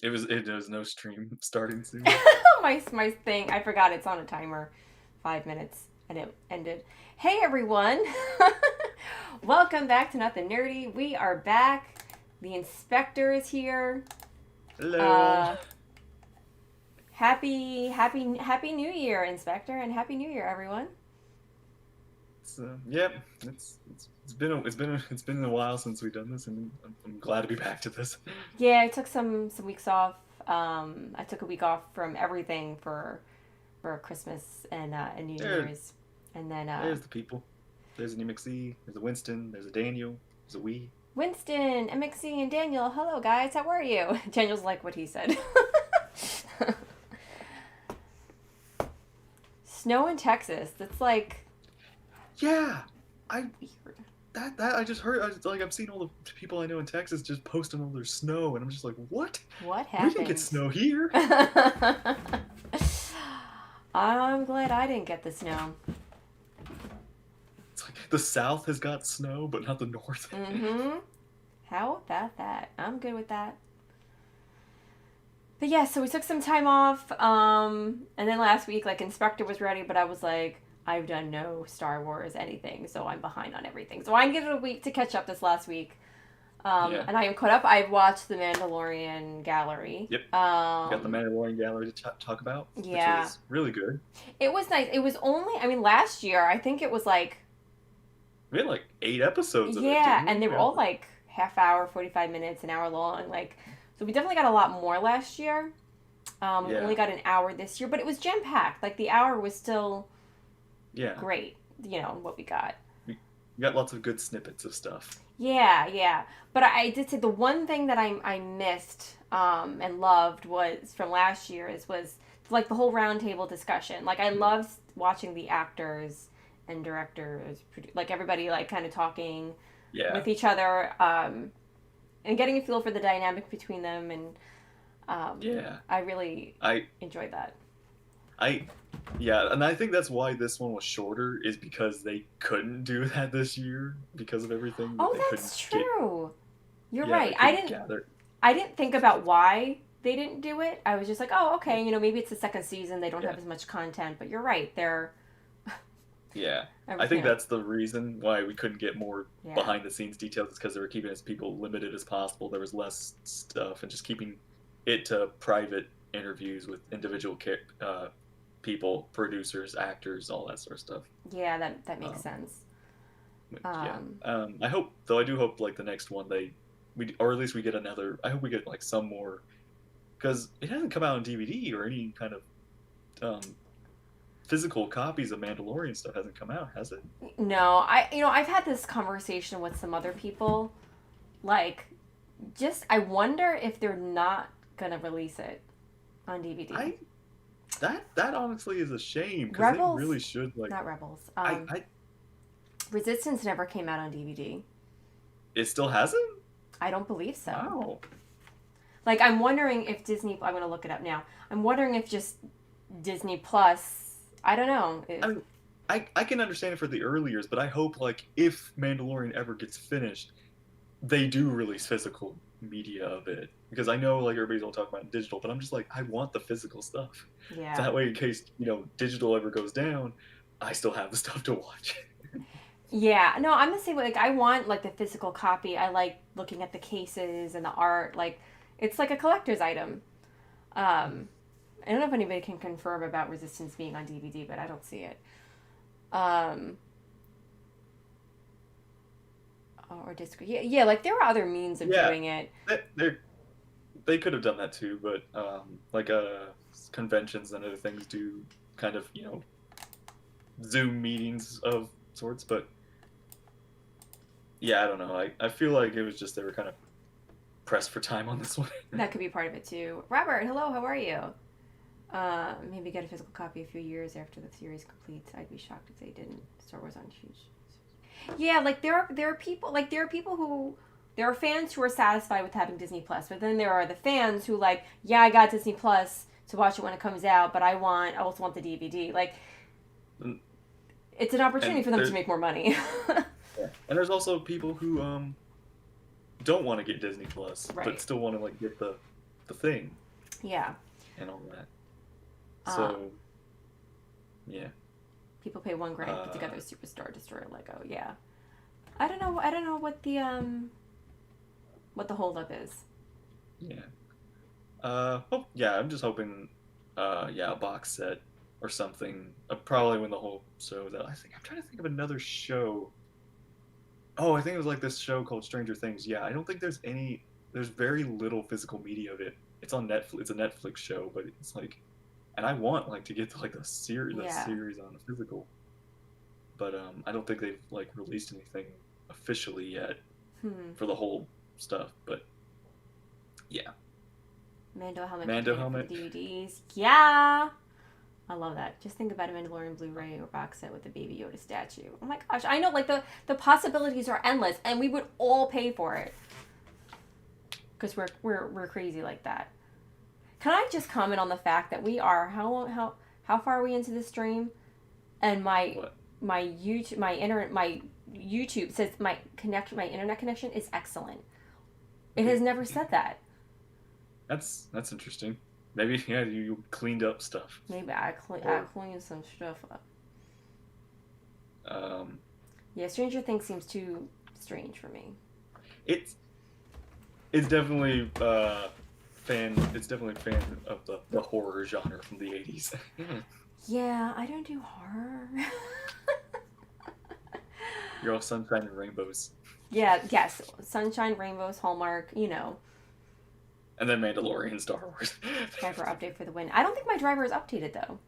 There's no stream starting soon. My thing, I forgot it's on a timer. 5 minutes and it ended. Hey everyone! Welcome back to Nothing Nerdy. We are back. The inspector is here. Hello. Uh, happy New Year, Inspector, and Happy New Year, everyone. Yep. It's been a while since we've done this, and I'm glad to be back to this. Yeah, I took some weeks off. I took a week off from everything for Christmas and New There, Year's, and then there's the people. There's an MXE. There's a Winston. There's a Daniel. There's a Wee. Winston, MXC, and Daniel. Hello, guys. How are you? Daniel's like what he said. Snow in Texas. That's like Yeah, I weird. that I just heard. I'm seeing all the people I know in Texas just posting all their snow, and I'm just like, what? What We didn't get happened? snow here. I'm glad I didn't get the snow. It's like the South has got snow, but not the North. Mm-hmm. How about that? I'm good with that. But yeah, so we took some time off. And then last week, like Inspector was ready, but I was like, I've done no Star Wars anything, so I'm behind on everything. So I'm giving it a week to catch up this last week. Yeah. And I am caught up. I've watched the Mandalorian Gallery. Yep. We got the Mandalorian gallery to talk about, which Yeah, was really good. it was nice. It was only, I mean, last year I think it was like, We had like 8 episodes of it, yeah, didn't and they we? were Yeah. all like half hour, 45 minutes, an hour long. Like, so we definitely got a lot more last year. We Yeah. only got an hour this year, but it was jam packed. Like the hour was still Yeah. great. You know what we got. We got lots of good snippets of stuff. Yeah, yeah. But I did say the one thing that I missed and loved was from last year is was like the whole roundtable discussion. Like I Mm. loved watching the actors and directors, like everybody like kind of talking Yeah. with each other and getting a feel for the dynamic between them. And Yeah. I really I enjoyed that. I yeah, and I think that's why this one was shorter is because they couldn't do that this year because of everything that Oh, they couldn't that's get. true. You're Yeah, right. they couldn't gather. I didn't think about why they didn't do it. I was just like, oh, okay, you know, maybe it's the second season. They don't Yeah. have as much content. But you're right. They're, Yeah. I you think know, that's the reason why we couldn't get more yeah. behind the scenes details is because they were keeping as people limited as possible. There was less stuff and just keeping it to private interviews with individual people, producers, actors, all that sort of stuff. Yeah, that makes Um, sense. yeah. Um, I hope though. I do hope like the next one we or at least we get another. I hope we get like some more because it hasn't come out on DVD or any kind of um, physical copies of Mandalorian stuff hasn't come out, has it? no, I've had this conversation with some other people. Like, just I wonder if they're not gonna release it on DVD. I that honestly is a shame because they Rebels, really should like. not Rebels. I Resistance never came out on DVD. it still hasn't. I don't believe so. Wow. Like, I'm wondering if Disney. I'm gonna look it up now. I'm wondering if just Disney Plus. I don't know. I mean, I can understand it for the early years, but I hope like if Mandalorian ever gets finished, they do release physical media of it because I know like everybody's all talking about digital, but I'm just like I want the physical stuff. So Yeah. that way, in case digital ever goes down, I still have the stuff to watch. Yeah. No, I'm the same way. Like, I want like the physical copy. I like looking at the cases and the art. Like, it's like a collector's item. I don't know if anybody can confirm about Resistance being on DVD, but I don't see it. Um, or disc. Yeah, yeah. Like there are other means of Yeah, doing it. they they could have done that too, but like conventions and other things do kind of Zoom meetings of sorts, but yeah, I don't know. I feel like it was just they were kind of pressed for time on this one. That could be part of it too. Robert, hello. How are you? Maybe get a physical copy a few years after the series completes. I'd be shocked if they didn't. Star Wars on huge. Yeah, like there are people who there are fans who are satisfied with having Disney Plus, but then there are the fans who like, yeah, I got Disney Plus to watch it when it comes out, but I also want the DVD. Like it's an opportunity and for them to there's make more money. yeah. And there's also people who don't want to get Disney Plus, but Right. still want to like get the the thing Yeah. and all that. Um, So yeah. People pay $1,000 to put together Uh, a Superstar Destroyer Lego. Yeah. I don't know. I don't know what the holdup is. yeah. Yeah, I'm just hoping, yeah, a box set or something. Probably when the whole show's out. I'm trying to think of another show. Oh, I think it was like this show called Stranger Things. Yeah, I don't think there's very little physical media of it. It's on Netflix. It's a Netflix show, but it's like, and I want like to get to like the Yeah. series on the physical, but I don't think they've like released anything officially yet Hmm. for the whole stuff. But yeah, Mando helmet could Mando get it for the helmet. DVDs. Yeah. I love that. Just think about a Mandalorian Blu-ray or box set with the Baby Yoda statue. Oh my gosh, I know, like the possibilities are endless, and we would all pay for it because we're crazy like that. Can I just comment on the fact that we are how far are we into this stream? And What? my YouTube says my internet connection is excellent. It Okay. has never said that. That's interesting. Maybe yeah, you cleaned up stuff, Maybe I or cleaned some stuff up. um, Yeah, Stranger Things seems too strange for me. it's it's definitely fan. It's definitely fan of the horror genre from the '80s. Yeah, I don't do horror. You're all sunshine and rainbows, Yeah, yes, Sunshine, Rainbows, Hallmark, and then Mandalorian, Star Wars. driver update for the win. I don't think my driver is updated though.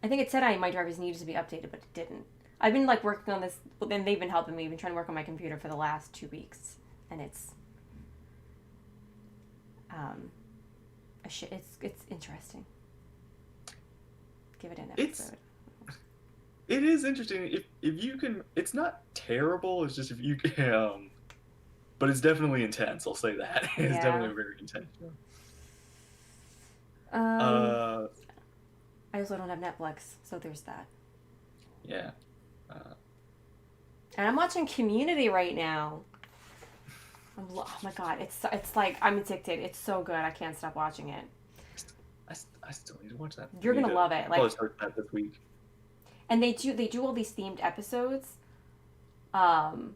I think it said my drivers needed to be updated, but it didn't. I've been like working on this, and they've been helping me. I've been trying to work on my computer for the last 2 weeks, and um, it's interesting. Give it an It's episode. it is interesting if you can. It's not terrible. It's just if you can. But it's definitely intense. I'll say that. It's Yeah. definitely very intense. Um, Uh, I also don't have Netflix, so there's that. yeah. Uh, And I'm watching Community right now. Oh my god, it's like I'm addicted. It's so good. I can't stop watching it. I still need to watch that. You're gonna love it. I'll Like, probably start that this week. and they do all these themed episodes. Um,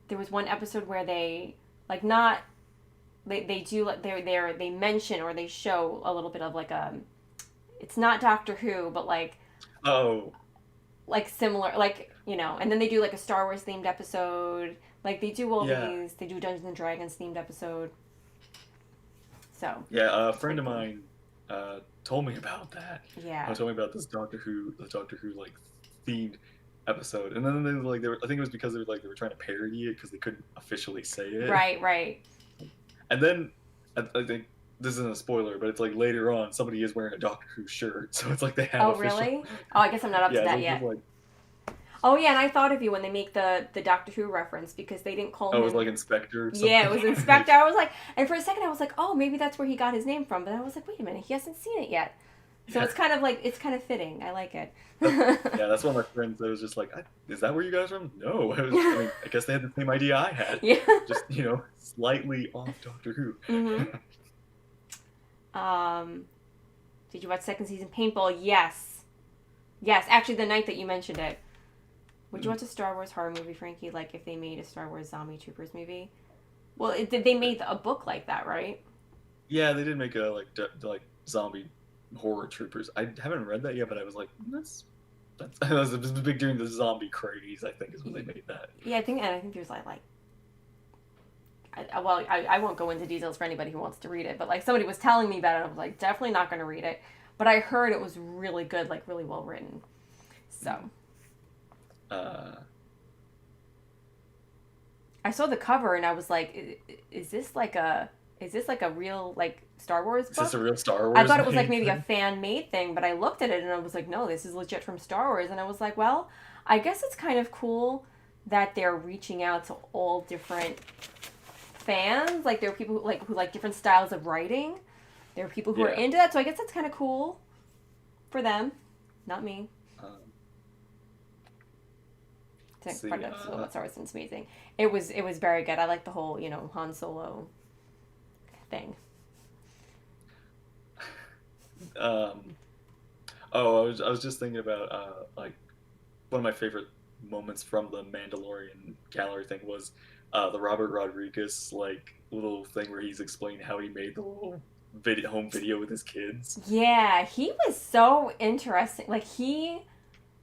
there was one episode where they like not they do like they mention or they show a little bit of like it's not Doctor Who, but Oh, like similar, like, and then they do like a Star Wars themed episode. Like they do all yeah. these. They do Dungeons and Dragons themed episode. So Yeah, a it's friend pretty of cool. mine told me about that. Yeah. Told me about the Doctor Who like themed episode, and then I think it was because they were trying to parody it because they couldn't officially say it. Right. Right. And then I think this isn't a spoiler, but it's like later on somebody is wearing a Doctor Who shirt, so it's like they have Oh, official. really? Oh, I guess I'm not up to Yeah, so that it's just yet. like Oh, yeah, and I thought of you when they make the Doctor Who reference because they didn't call oh, it was him. like Inspector or Yeah, it something. was Inspector. I was like, and for a second I was like, oh, maybe that's where he got his name from. But I was like, wait a minute, he hasn't seen it yet. So Yeah. it's kind of fitting. I like it. Yeah, that's one of my friends that was just like, "Is that where you guys are from?" No, I guess they had the same idea I had, Yeah. just slightly off Doctor Who. Mhm. Um, did you watch second season Paintball? Yes. Yes, actually, the night that you mentioned it. Would you watch a Star Wars horror movie, Frankie? Like if they made a Star Wars Zombie Troopers movie? Well, they made a book like that, right? Yeah, they did make a like zombie horror troopers. I haven't read that yet, but I was like, that's that was big during the zombie craze. I think is when they made that. Yeah, I think there's well, I won't go into details for anybody who wants to read it, but like somebody was telling me about it, I was like, definitely not going to read it. But I heard it was really good, like really well written. So Uh, I saw the cover and I was like, is this like a real like Star Wars is this a book? real Star I Wars thought it was like made maybe a thing? fan made thing, but I looked at it and I was like, no, this is legit from Star Wars. And I was like, well, I guess it's kind of cool that they're reaching out to all different fans. Like there are people who like different styles of writing. There are people who are Yeah. into that, so I guess that's kind of cool for them, not me. Um, To let's see. part of Star Wars is amazing. It was very good. I like the whole Han Solo thing. Um, oh, I was just thinking about like one of my favorite moments from the Mandalorian gallery thing was the Robert Rodriguez like little thing where he's explaining how he made the little home video with his kids. Yeah, he was so interesting. Like he,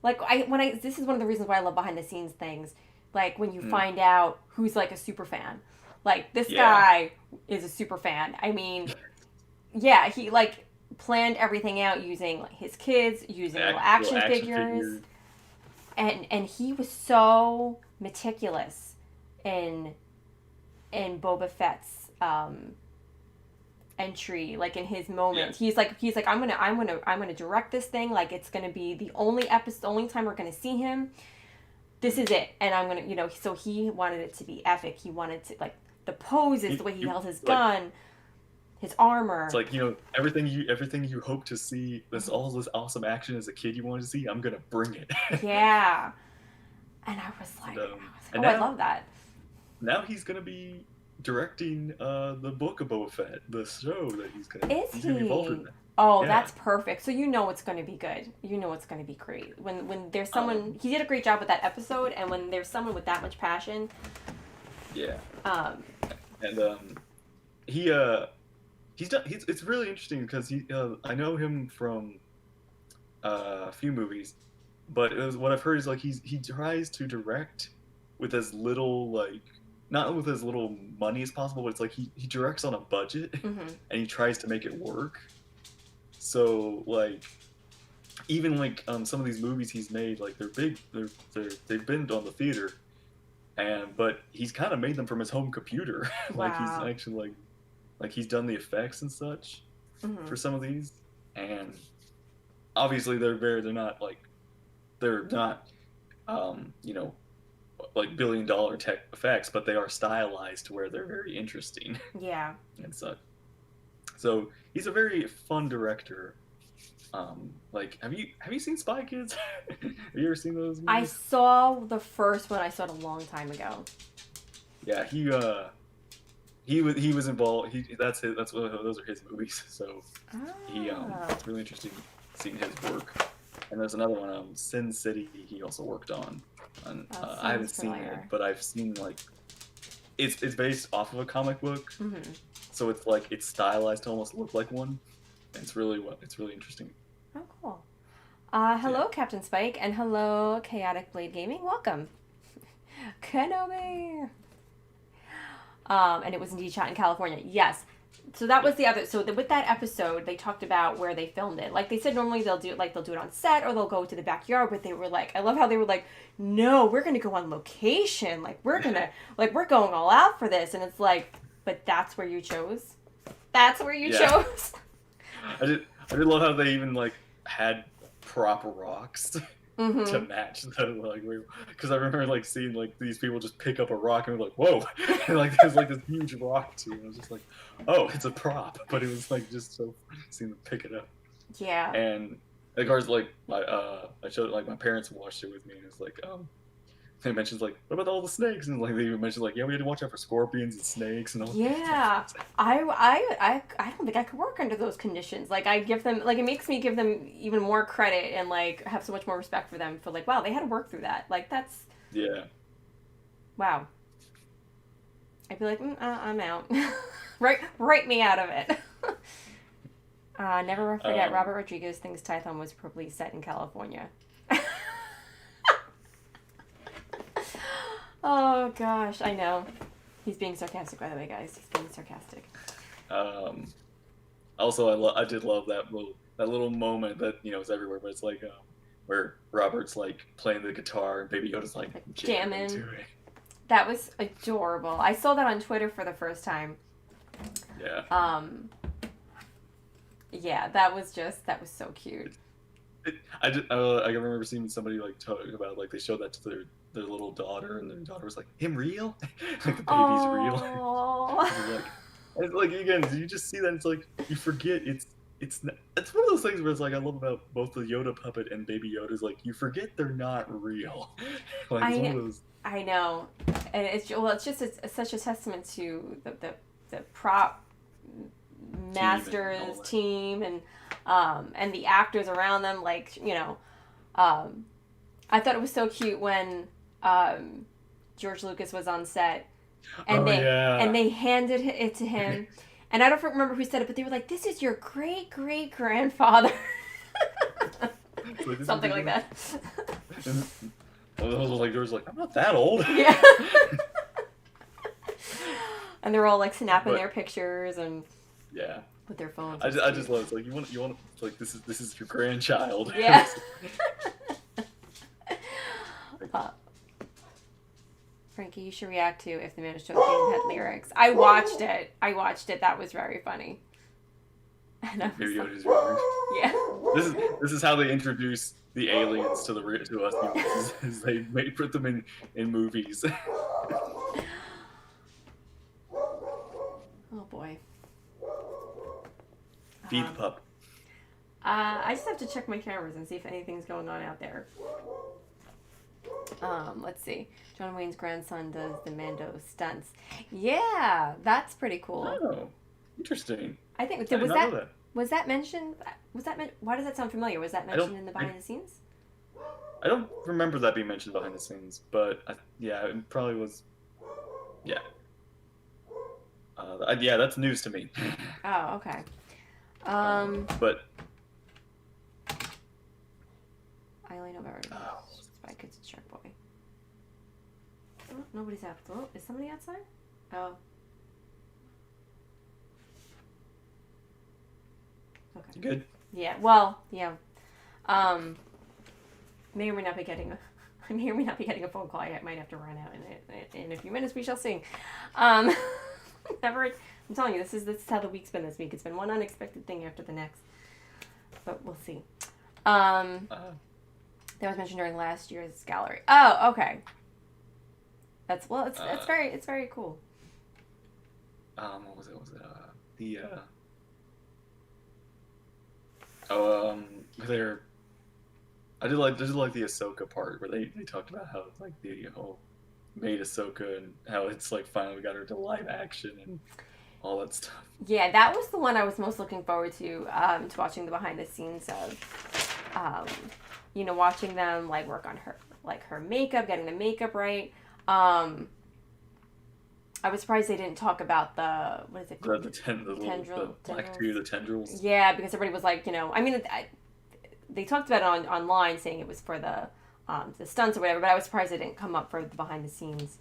like I when I this is one of the reasons why I love behind the scenes things. Like when you Mm, find out who's like a super fan. Like this yeah, guy is a super fan. I mean, yeah, he like planned everything out using like his kids, using little little action action figures, figures. and he was so meticulous in Boba Fett's entry, like in his Yeah, moment. He's like I'm gonna direct this thing. Like it's gonna be the only episode, the only time we're gonna see him. This is it, and I'm gonna, So he wanted it to be epic. He wanted to like the poses, the way he you held his like gun, his it's armor. like everything you hope to see. This awesome action as a kid you wanted to see. I'm gonna bring it. Yeah, and and oh, and I love that. now he's gonna be directing the book of Boba Fett, the show that Is he's gonna be involved in he? that. Oh, Yeah. that's perfect. So it's going to be good. It's going to be great. When there's someone, Um. he did a great job with that episode, and when there's someone with that much passion, Yeah. um, And he he's done. It's really interesting because I know him from a few movies, but what I've heard is like he tries to direct with as little like not with as little money as possible, but it's like he directs on a budget hmm and he tries to make it work. So like even like some of these movies he's made, like they're big, they've been on the theater, and but he's kind of made them from his home computer. Like he's wow. actually like he's done the effects and such hmm for some of these, and obviously they're not you know like billion-dollar tech effects, but they are stylized to where they're very interesting Yeah. and such. So he's a very fun director. Like have you seen Spy Kids? Have you ever seen those I movies? saw the first one. I saw it a long time ago. Yeah, he was involved. That's what those are his movies. So Ah, it's really interesting seeing his work. And there's another one, Sin City. He also worked on. And I haven't sounds seen it, familiar. but I've seen like it's based off of a comic book, hmm so it's like it's stylized to almost look like one. And it's really interesting. Oh, cool. Yeah, Hello, Captain Spike, and hello, Chaotic Blade Gaming. Welcome, Kenobi. And it was indeed shot in California. Yes. So that yeah, was the other. So with that episode, they talked about where they filmed it. Like they said, normally they'll do it on set or they'll go to the backyard. But they were like, I love how they were like, no, we're gonna go on location. We're going all out for this. And it's like, but that's where you chose. That's where you yeah. chose. I did love how they even like had proper rocks to mm-hmm. match the like because I remember like seeing like these people just pick up a rock and be like whoa and like there's like this huge rock too and I was just like oh it's a prop but it was like just so seeing them pick it up Yeah. and of course like I showed like my parents watched it with me and it's like they mentioned like what about all the snakes and like they even mentioned like yeah we had to watch out for scorpions and snakes and all Yeah, I don't think I could work under those conditions. Like I give them like it makes me give them even more credit and like have so much more respect for them for like wow they had to work through that. Like that's yeah wow. I'd be like I'm out. Write me out of it. Never forget um Robert Rodriguez thinks Tython was probably set in California. Oh gosh, I know. He's being sarcastic by the way, guys. He's being sarcastic. um Also, I did love that little moment that is everywhere, but it's like where Robert's like playing the guitar and Baby Yoda's like Like jamming to jamming. it. That was adorable. I saw that on Twitter for the first time. Yeah, Um, yeah, that was so cute. I remember seeing somebody like talk about like they showed that to their little daughter and their daughter was like him real, like the baby's real. Oh, And it's like again, you just see that it's like you forget it's one of those things where it's like I love about both the Yoda puppet and Baby Yoda is like you forget they're not real. Like it's one of I those I know, and it's just it's such a testament to the prop team and all masters that. team and And the actors around them, like, I thought it was so cute when George Lucas was on set, and Oh they and yeah. they handed it to him, and I don't remember who said it, but they were like, "This is your great great grandfather," So this is something like that. and I was like, George's like, I'm not that old. Yeah. And they're all like snapping But their pictures and yeah, with their phones. I just love it. It's like you want like this is your grandchild. Yeah. Frankie, you should react to If the Manitou Game had lyrics. I watched it. That was very funny. And I was Maybe like, Yoda's weird. yeah. This is how they introduce the aliens to us humans. Is they put them in movies. Oh boy. Feed the pup. I just have to check my cameras and see if anything's going on out there. Let's see. John Wayne's grandson does the Mando stunts. Yeah, that's pretty cool. Oh, interesting. I think I did not know that. was that mentioned? Why does that sound familiar? Was that mentioned in the behind the scenes? I don't remember that being mentioned behind the scenes, but yeah, it probably was. Yeah. Yeah, that's news to me. Oh, okay. But Eileen O'Barry. Spy Kids and Shark Boy. Oh, nobody's out. Oh, is somebody outside? Oh. Okay. good. Yeah. Well, yeah. May or may not be getting a. I may or may not be getting a phone call. I might have to run out in a few minutes. We shall see. Never. I'm telling you, this is how the week's been this week. It's been one unexpected thing after the next. But we'll see. That was mentioned during last year's gallery. Oh, okay. It's very cool. What was it? They're. I did like the Ahsoka part where they talked about how like the whole made Ahsoka and how it's like finally got her to live action and all that stuff. Yeah, that was the one I was most looking forward to watching the behind the scenes of, watching them like work on her makeup, getting the makeup right. I was surprised they didn't talk about the what is it called? The black too, the tendrils. Yeah, because everybody was like, they talked about it online saying it was for the stunts or whatever, but I was surprised it didn't come up for the behind the scenes.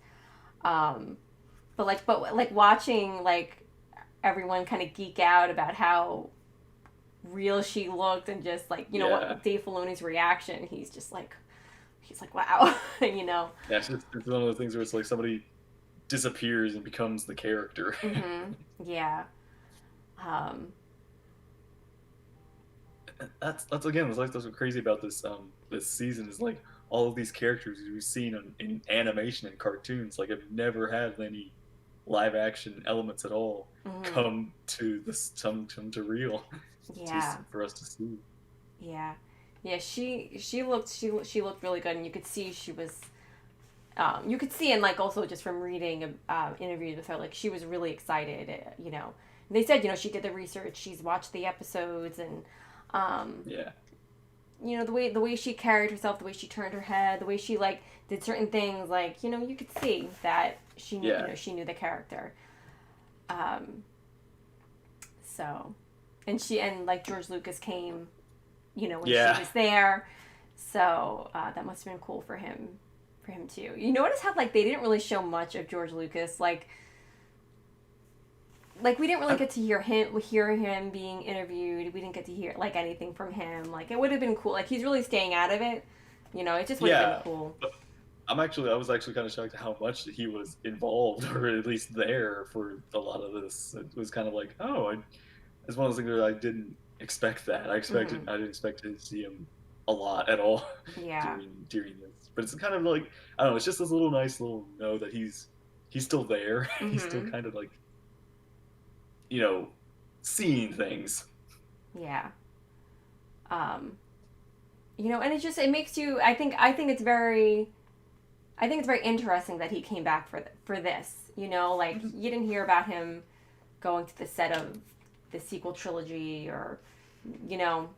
But watching like everyone kind of geek out about how real she looked and just like what Dave Filoni's reaction, he's like wow. Yeah, it's one of those things where it's like somebody disappears and becomes the character. Mm-hmm. Yeah. That's what's crazy about this season is like all of these characters we've seen in animation and cartoons like have never had any live action elements at all come to real. Yeah. For us to see. Yeah. She looked really good, and you could see she was. You could see, and like also just from reading interviews with her, like she was really excited. They said she did the research, she's watched the episodes, and the way she carried herself, the way she turned her head, the way she like did certain things, like you could see that she knew she knew the character. So, and like George Lucas came, when she was there, so that must have been cool for him too. You notice how like they didn't really show much of George Lucas, like we didn't really get to hear him being interviewed. We didn't get to hear like anything from him. Like it would have been cool. Like he's really staying out of it. It just would have been cool. I was actually kind of shocked at how much he was involved, or at least there for a lot of this. It was kind of like, it's one of those things that I didn't expect that. I didn't expect to see him a lot at all. Yeah. during this, but it's kind of like I don't know. It's just this little nice little know that he's still there. Mm-hmm. He's still kind of like seeing things. Yeah. And it makes you. I think it's very interesting that he came back for this. Like you didn't hear about him going to the set of the sequel trilogy or you know,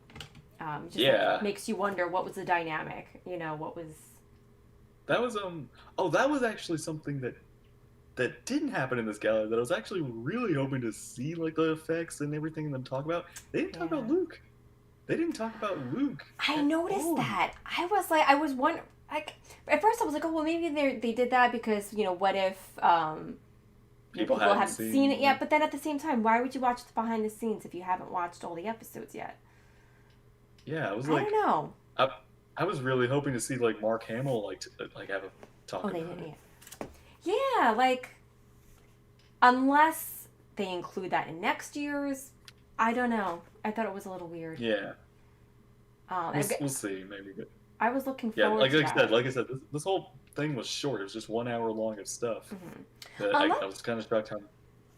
just like Yeah, makes you wonder what was the dynamic. You know, what was. that was oh, that was actually something that didn't happen in this gala that I was actually really hoping to see, like the effects and everything and them talk about. They didn't talk about Yeah. Luke. They didn't talk about Luke I at noticed all. that. I was like, I was one. Like at first, I was like, oh well, maybe they did that because what if People people hadn't haven't seen seen. it yet? But then at the same time, why would you watch the behind the scenes if you haven't watched all the episodes yet? Yeah, I was I don't like, know. I, I was really hoping to see like Mark Hamill like have a Oh, talk they about didn't it. yet. Yeah, like unless they include that in next year's, I don't know. I thought it was a little weird. Yeah, I, we'll see maybe, but I was looking yeah, forward to that. like I said, this whole thing was short. It was just 1 hour long of stuff Hmm. that Unless, I was kind of shocked how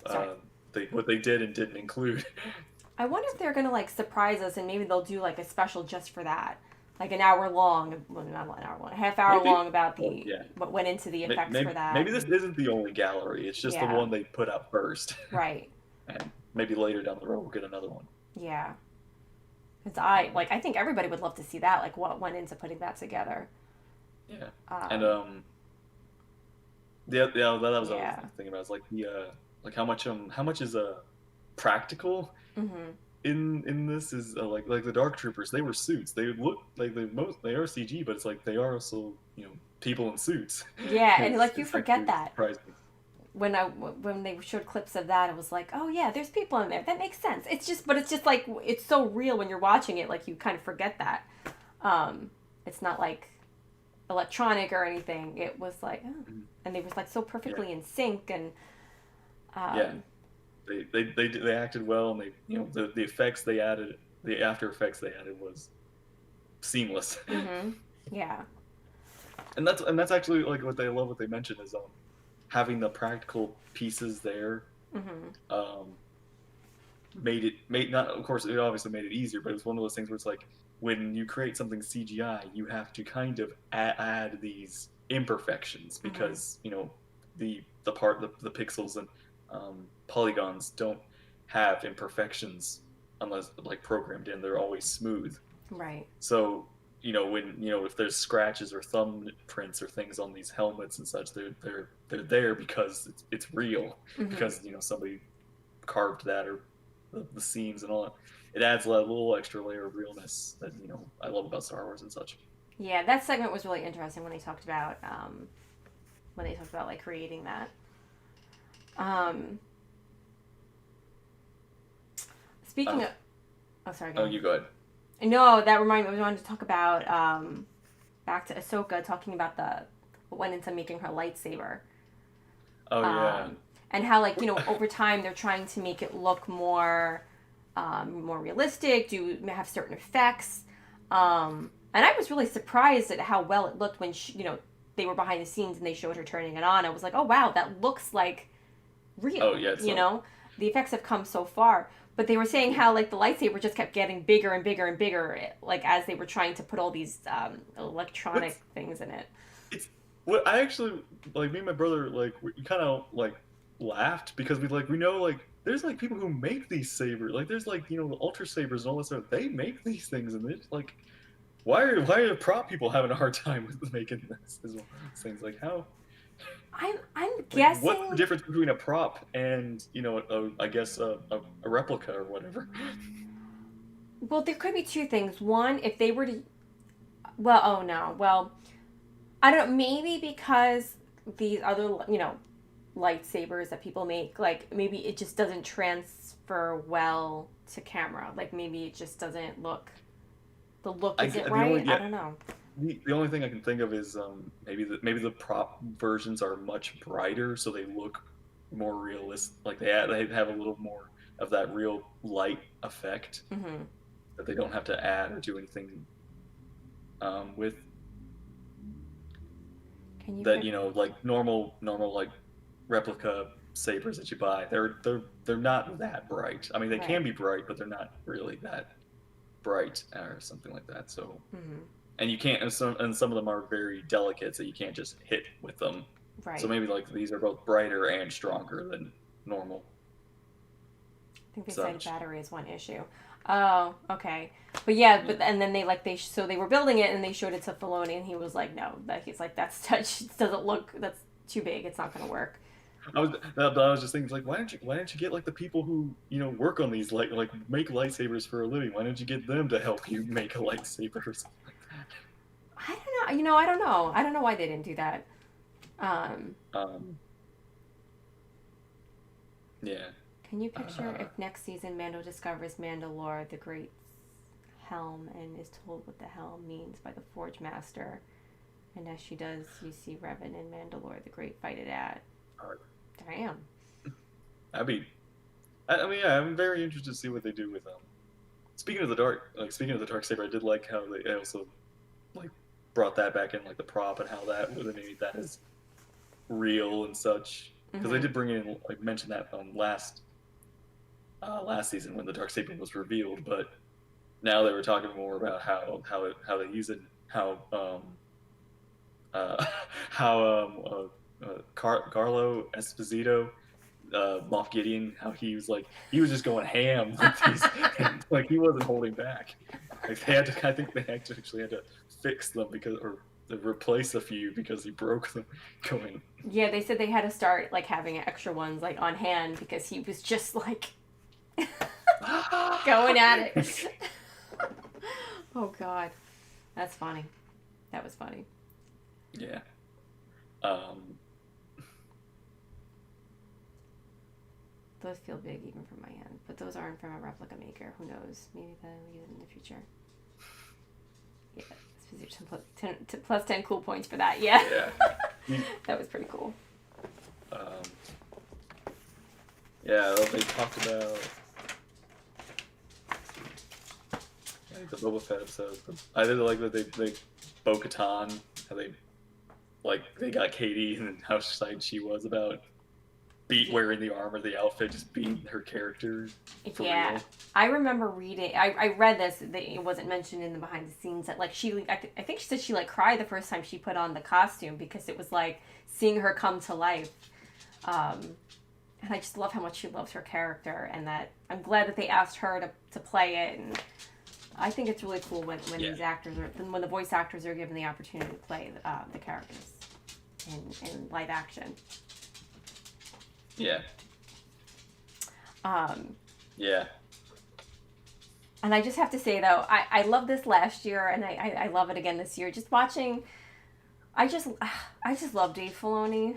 sorry, they what they did and didn't include. I wonder if they're gonna like surprise us and maybe they'll do like a special just for that, like an hour long, well, not an hour long, a half hour Maybe, long about well, the yeah, what went into the effects for that. maybe this And, isn't the only gallery. It's just the yeah, one they put out first, right, and maybe later down the road we'll get another one. yeah. Because I think everybody would love to see that, like what went into putting that together. Yeah, and Um, yeah, that was what I was yeah. thinking about. It's like the like how much is practical Hmm. in this is like the Dark Troopers. They were suits. They look like they are CG, but it's like they are also people in suits. Yeah, and like you It's forget actually that surprising. when they showed clips of that, it was like, oh yeah, there's people in there. That makes sense. It's just like it's so real when you're watching it. Like you kind of forget that. It's not like electronic or anything. It was like, oh. Mhm. And they were like so Yeah, perfectly in sync and yeah. um, They acted well, and they the effects they added, the after effects they added was seamless. mm-hmm. Yeah. And that's actually like what they mentioned is having the practical pieces there Mm-hmm. um made not, of course it obviously made it easier, but it was one of those things where it's like when you create something CGI you have to kind of add these imperfections Mm-hmm. because the pixels and polygons don't have imperfections unless like programmed in. They're always smooth. Right. So, when if there's scratches or thumbprints or things on these helmets and such, they're there because it's real, Mm-hmm. because somebody carved that, or the seams and all that. It adds a little extra layer of realness that I love about Star Wars and such. Yeah, that segment was really interesting when they talked about like creating that. Um, speaking Oh, of, oh sorry, go oh, ahead. you go ahead. No, that reminded me. We wanted to talk about back to Ahsoka talking about the what went into making her lightsaber, Oh yeah. um, and how like over time they're trying to make it look more realistic, do have certain effects, and I was really surprised at how well it looked when they were behind the scenes and they showed her turning it on. I was like, oh wow, that looks like Oh real. yeah. The effects have come so far. But they were saying how like the lightsaber just kept getting bigger and bigger and bigger, like as they were trying to put all these electronic What's things in it. it's what I actually like. Me and my brother like we kind of like laughed because we know like there's like people who make these sabers. Like there's like the ultra sabers and all this stuff. They make these things, and it's like why are the prop people having a hard time with making this? Is one of those things like how I'm like what's the guessing. difference between a prop and I guess a replica or whatever. Well, there could be two things. One, if they were to, well, oh no, well, I don't know, maybe because these other lightsabers that people make, like maybe it just doesn't transfer well to camera. Like maybe it just doesn't look. The look isn't The only right. I yeah don't know. the only thing I can think of is maybe the prop versions are much brighter, so they look more realistic. Like they have a little more of that real light effect Hmm. that they don't have to add or do anything with. Can you That figure? like normal like replica sabers that you buy. They're not that bright. I mean, they can Right. be bright, but they're not really that bright or something like that. So, Hmm. and you can't, and some of them are very delicate, so you can't just hit with them. So Right. maybe like these are both brighter and stronger than normal I think they cited such. battery as one issue. Oh, okay. But yeah, but and then so they were building it and they showed it to Filoni and he was like, no, that he's like that's touch doesn't look that's too big. It's not gonna work. I was just thinking like why don't you get like the people who work on these like make lightsabers for a living? Why don't you get them to help you make a lightsaber or something like I don't know. I don't know. I don't know why they didn't do that. Um, that? Yeah. can you picture Uh, if next season Mando discovers Mandalore, the Great Helm, and is told what the helm means by the Forge Master? And as she does, you see Revan and Mandalore, the Great, fight it out. Damn. I mean, I mean, yeah, I'm very interested to see what they do with speaking of the dark saber, I did like how they also like brought that back in, like the prop and how that would have made that as real and such. Because they Mm-hmm. did bring in like mention that last season when the dark saber was revealed, but now they were talking more about how they use it, how uh, how Carlo Esposito, Moff Gideon, how he was just going ham with these, and, like he wasn't holding back. Like they had to, I think they actually had to fix them or replace a few because he broke them. Going, Yeah, they said they had to start like having extra ones like on hand because he was just like going at it. Oh God, that's funny. That was funny. yeah. Um, Those feel big even from my hand, but those aren't from a replica maker. Who knows? Maybe they'll use it in the future. Yeah, plus 10 cool points for that. Yeah, yeah. that was pretty cool. Um, yeah, they talked about the Boba Fett episode. I did like that they Bo-Katan, how they got Katie and how excited she was about wearing the armor, the outfit, just being her character for Yeah, real. I remember reading. I read this. That it wasn't mentioned in the behind the scenes that like I think she said she like cried the first time she put on the costume because it was like seeing her come to life. Um, and I just love how much she loves her character, and that I'm glad that they asked her to play it. And I think it's really cool when Yeah, these actors are when the voice actors are given the opportunity to play the characters in live action. yeah, Um, yeah, and I just have to say though, I love this last year, and I love it again this year. Just watching, I just I just love Dave Filoni.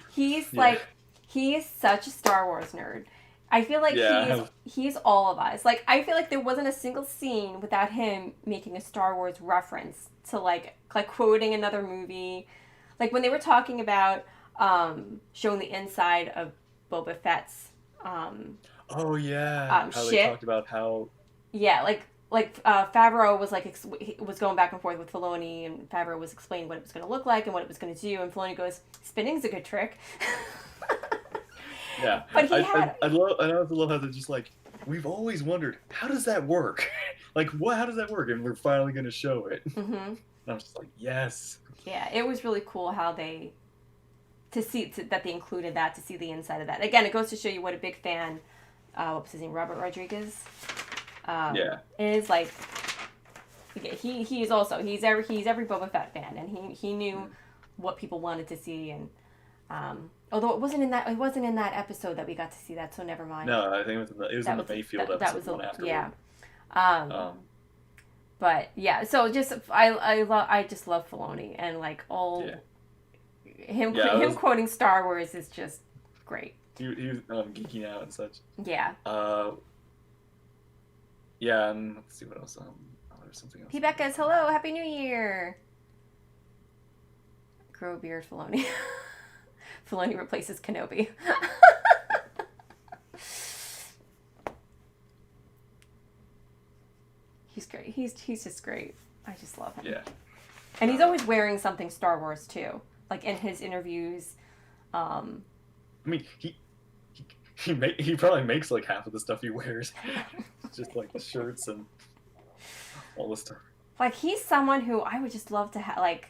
He's yeah, like he is such a Star Wars nerd. I feel like yeah. he's all of us. Like I feel like there wasn't a single scene without him making a Star Wars reference to like quoting another movie. Like when they were talking about showing the inside of Boba Fett's Oh yeah, how they ship. talked about how Yeah, Favreau was was going back and forth with Filoni, and Favreau was explaining what it was going to look like and what it was going to do, and Filoni goes, "Spinning's a good trick." yeah. But he had, I also love how they're just like we've always wondered how does that work, like what how does that work, and we're finally going to show it. mm-hmm. And I'm just like yes, Yeah, it was really cool how they that they included that to see the inside of that. Again, it goes to show you what a big fan. What was his name? Robert Rodriguez. yeah, Is like he's every Boba Fett fan, and he knew what people wanted to see, and although it wasn't in that episode that we got to see that, so never mind. no, I think it was in the Mayfield That episode was one afterward. yeah. Um, Um, but yeah, so just I just love Filoni, and like all yeah, him quoting Star Wars is just great. he was geeking out and such. Yeah. Yeah, and let's see what else. There's something else. P. Becca's hello, Happy New Year. Grow a beard, Filoni. Filoni replaces Kenobi. He's great. He's just great. I just love him. Yeah. And he's always wearing something Star Wars too. Like in his interviews. I mean, he probably makes like half of the stuff he wears, just like the shirts and all this stuff. Like he's someone who I would just love to have. Like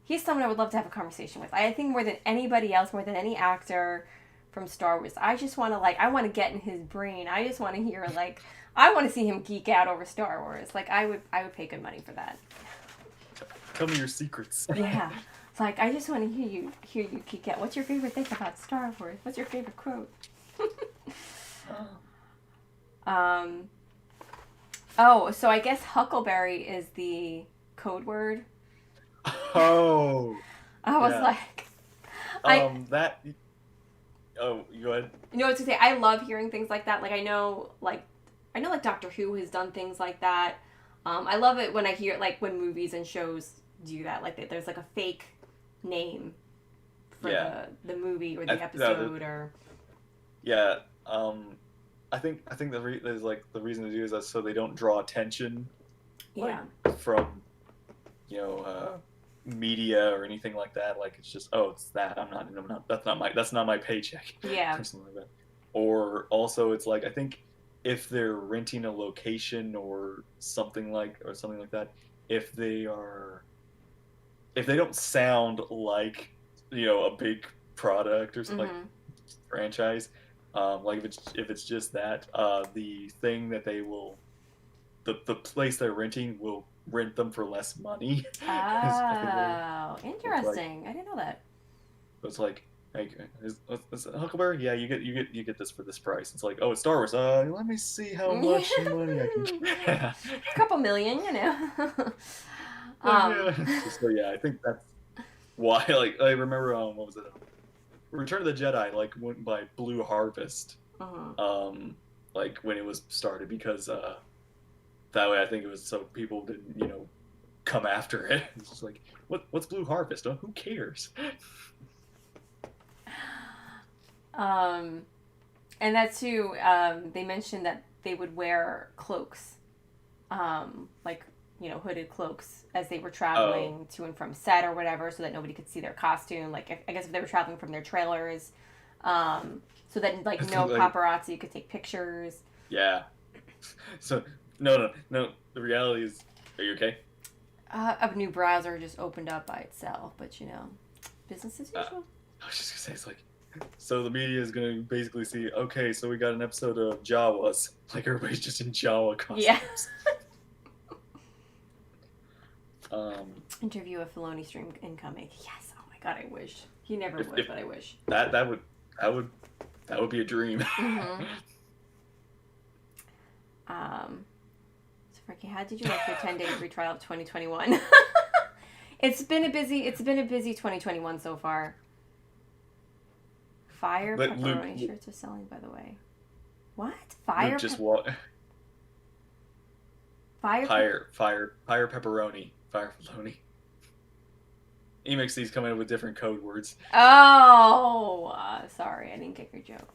he's someone I would love to have a conversation with. I think more than anybody else, more than any actor, from Star Wars. I just want to like, I want to get in his brain. I just want to hear like, I want to see him geek out over Star Wars. Like I would pay good money for that. Tell me your secrets. Yeah. It's like I just want to hear you geek out. What's your favorite thing about Star Wars? What's your favorite quote? Oh, so I guess Huckleberry is the code word. Oh. I was Yeah. like, That. Oh, you go ahead. you know what to say? I love hearing things like that. Like I know like Doctor Who has done things like that. I love it when I hear like when movies and shows do that. Like there's like a fake name for Yeah. the movie or I- the no, episode or Yeah. I think there's like the reason to do is that so they don't draw attention yeah. from media or anything like that. Like it's just it's that I'm not that's not my paycheck Yeah. or something like that. Or also it's like I think if they're renting a location or something like that, if they don't sound like a big product or something like Mhm. franchise, like if it's just that, the thing that they will the place they're renting will rent them for less money. I think Oh, interesting. I didn't know that. it's like is it Huckleberry? Yeah, you get this for this price. It's like, oh, it's Star Wars. Let me see how much money I can get. A couple million, you know. So yeah, I think that's why. Like I remember, what was it? Return of the Jedi like went by Blue Harvest, Mhm. like when it was started because that way I think it was so people didn't come after it. It's just like what's Blue Harvest? Oh, who cares? And that's too. They mentioned that they would wear cloaks, like hooded cloaks as they were traveling to and from set or whatever, so that nobody could see their costume. Like I guess if they were traveling from their trailers, so that like no Like, paparazzi could take pictures. yeah. So no. The reality is, are you okay? A new browser just opened up by itself, but business as usual. I was just gonna say it's like, so the media is gonna basically see, okay, so we got an episode of Jawas, like everybody's just in Jawa costumes. Yeah. Um, Interview a Filoni stream incoming. Yes. Oh my god, I wish. He never would, if but I wish. that would be a dream. Mhm. So Frankie, how did you like your 10-day free trial of 2021? It's been a busy 2021 so far. Fire But pepperoni Luke- shirts are selling, by the way. What? Fire Luke just walk fire fire pepperoni, fire filoni. EMXC's coming up with different code words. Oh, sorry, I didn't get your joke.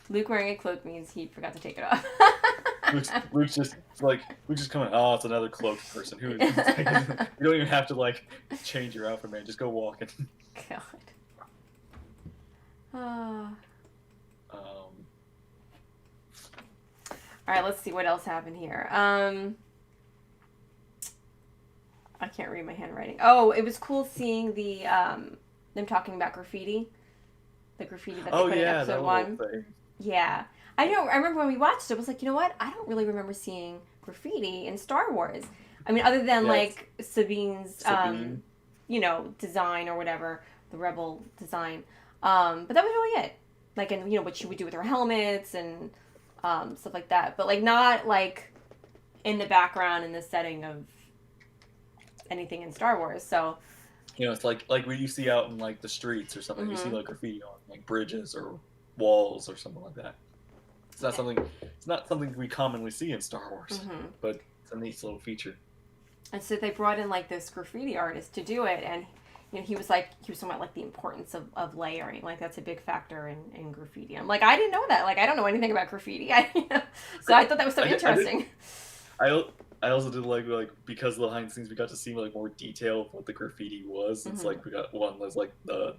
Luke wearing a cloak means he forgot to take it off. Luke's just coming. Oh, it's another cloaked person. You don't even have to like change your outfit, man. Just go walking. God. All right, let's see what else happened here. I can't read my handwriting. Oh, it was cool seeing the them talking about graffiti. The graffiti that they put in that episode little 1. thing. Yeah. I know. I remember when we watched it, I was like, you know what? I don't really remember seeing graffiti in Star Wars. I mean, other than Yeah, like Sabine's, Sabine. design or whatever, the rebel design. But that was really it. Like, and what she would do with her helmets and stuff like that. But like not like in the background in the setting of anything in Star Wars. So It's like what you see out in like the streets or something. You see Mhm. like graffiti on like bridges or walls or something like that. It's not something we commonly see in Star Wars, Mhm. but it's a neat little feature. And so they brought in like this graffiti artist to do it, and he was talking about like the importance of layering, like that's a big factor in graffiti. I'm like, I didn't know that. Like, I don't know anything about graffiti. So I thought that was so interesting. I also did like because of the behind the scenes we got to see like more detail of what the graffiti was. It's Mhm. like we got one was like the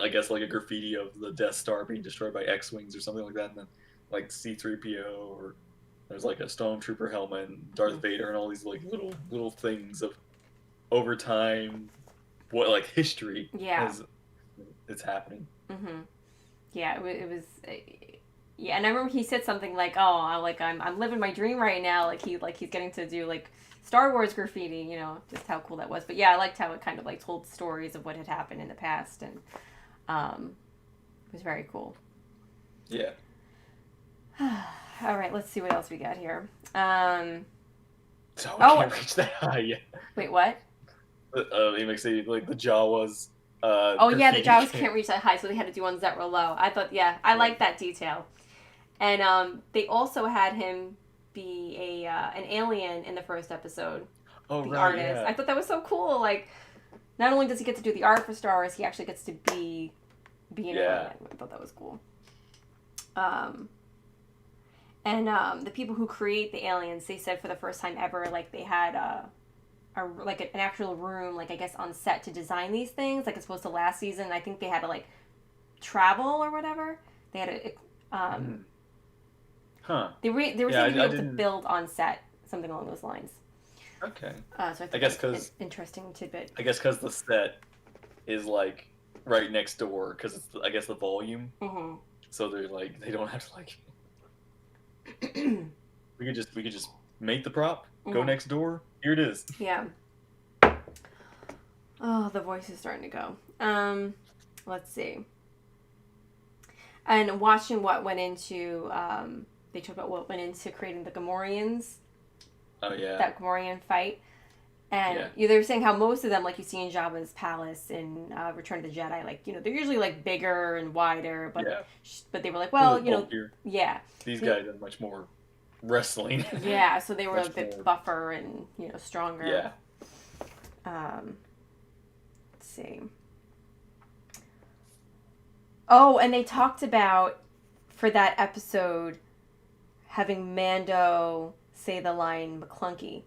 I guess like a graffiti of the Death Star being destroyed by X-wings or something like that, and then like C-3PO, or there's like a Stormtrooper helmet and Darth Mhm. Vader and all these like little things of over time what like history Yeah. as it's happening. Mm-hmm. Yeah, it was. Yeah, and I remember he said something like, "Oh, I'm living my dream right now." He's getting to do like Star Wars graffiti. Just how cool that was. But yeah, I liked how it kind of like told stories of what had happened in the past, and it was very cool. Yeah. All right, let's see what else we got here. So we Oh, can't reach that high yet. wait, what? He makes it like the Jawas Oh yeah, the graffiti Jawas can't. can't reach that high, so they had to do ones that were low. I thought, yeah, I Yeah. like that detail. And they also had him be an alien in the first episode, Oh the right, artist. yeah. I thought that was so cool. Like, not only does he get to do the art for Star Wars, he actually gets to be an Yeah. alien. I thought that was cool. Um, and the people who create the aliens, they said for the first time ever, like they had an actual room, like I guess on set to design these things. Like it's supposed to last season. I think they had to like travel or whatever. They had to. Hmm. Huh. They were Yeah, saying to be I able to didn't. build on set, something along those lines. Okay. So I I thought guess that was an because interesting tidbit. I guess because the set is like right next door because it's I guess the volume. Mm-hmm. So they're like they don't have to like we could just make the prop go Mhm. next door. Here it is. Yeah. Oh, the voice is starting to go. Let's see. And watching what went into, they talked about what went into creating the Gamorreans, Oh yeah. that Gamorrean fight. And Yeah. they were saying how most of them, like you see in Jabba's palace in Return of the Jedi, like, they're usually like bigger and wider, but Yeah. but they were like, A well, little bulkier. yeah. These guys are much more wrestling. Yeah, so they were a Much bit more. buffer and, stronger. Yeah. Let's see. Oh, and they talked about, for that episode, having Mando say the line McClunky.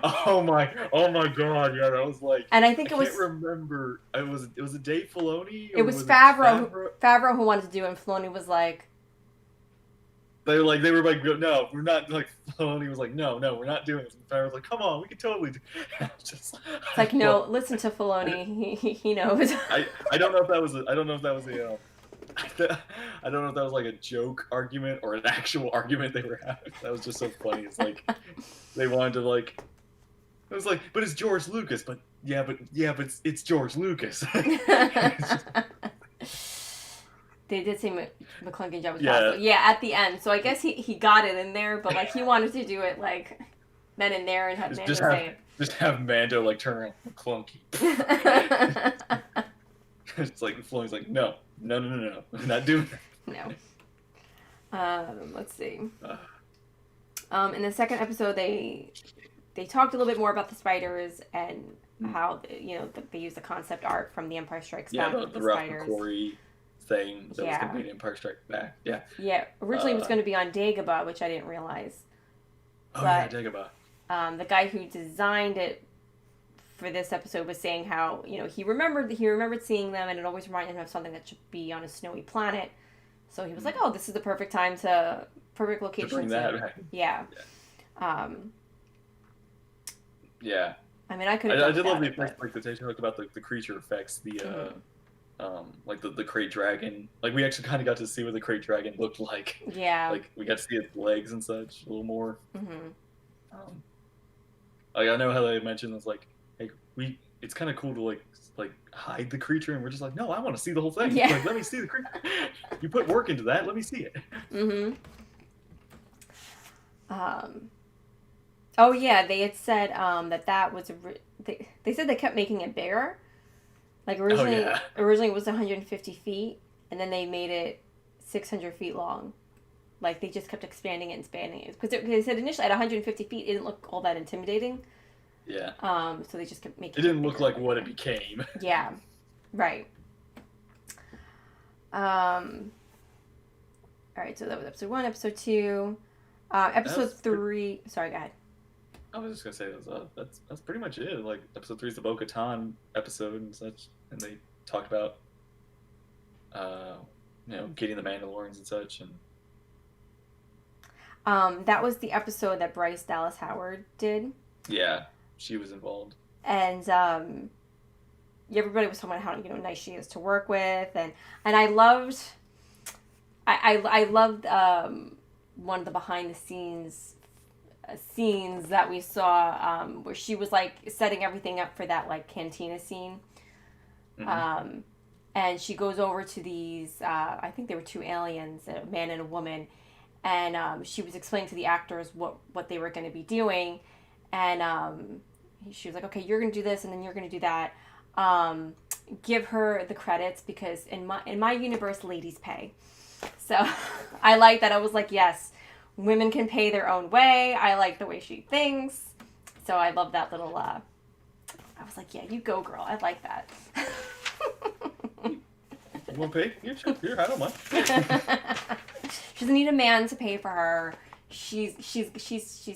Oh my god, yeah, that was like And I think I it was can't remember. It was a Dave Filoni or it was was it Favreau Favreau? Favreau who wanted to do it, and Filoni was like, They were like, no, we're not like Filoni was like, no, we're not doing this. And Favreau was like, come on, we can totally do it's like, no, listen to Filoni, he knows. I don't know if that was I don't know if that was a I don't know if that was like a joke argument or an actual argument they were having. That was just so funny. It's like they wanted to like it was like, but it's George Lucas, but it's George Lucas. They did say McClunky job was Yeah. possible. Yeah, at the end. So I guess he got it in there, but like he wanted to do it like then and there and have Mando say Just have Mando like turn around clunky. it. It's like Filoni's like, no, we're not doing that. No. Let's see. Uh, In the second episode, they talked a little bit more about the spiders and how they use the concept art from The Empire Strikes Back. Yeah, with the the Ralph spiders. McQuarrie thing that was Yeah. going to be an Empire Strikes Back. Yeah. Yeah, originally it was going to be on Dagobah, which I didn't realize. Oh But- yeah, Dagobah. The guy who designed it for this episode was saying how he remembered seeing them, and it always reminded him of something that should be on a snowy planet. So he was like, "Oh, this is the perfect location To bring that back. Yeah. Yeah. I mean, I could. I did love the it, effects, like they talked about the creature effects, Mhm. like the Krayt Dragon. Like we actually kind of got to see what the Krayt Dragon looked like. Yeah. Like we got to see its legs and such a little more. Mm-hmm. Like I know how they mentioned it's like, hey, it's kind of cool to like hide the creature, and we're just like, no, I want to see the whole thing. Yeah. Like, let me see the creature. You put work into that. Let me see it. Mm-hmm. Oh yeah, they had said that was they said they kept making it bigger. Like originally, yeah. originally it was 150 feet, and then they made it 600 feet long. Like they just kept expanding it because they said initially at 150 feet it didn't look all that intimidating. Yeah. So they just kept making It didn't look bigger. like what it became. Yeah, right. All right, so that was episode 1, episode 2, episode That's 3. Sorry, go ahead. I was just gonna say that's pretty much it. Like episode 3 is the Bo-Katan episode and such, and they talked about getting the Mandalorians and such, and That was the episode that Bryce Dallas Howard did, yeah, she was involved. and everybody was talking about how nice she is to work with, and I loved I loved one of the behind the scenes that we saw where she was like setting everything up for that like cantina scene. Mm-hmm. And she goes over to these I think they were two aliens, a man and a woman, and she was explaining to the actors what they were going to be doing, and she was like, okay, you're going to do this and then you're going to do that. Give her the credits because in my universe ladies pay. So I like that. I was like, yes, women can pay their own way. I like the way she thinks. So I love that little I was like, yeah, you go, girl. I like that. You want to pay? Yeah, sure. Here, I don't mind. She doesn't need a man to pay for her. She's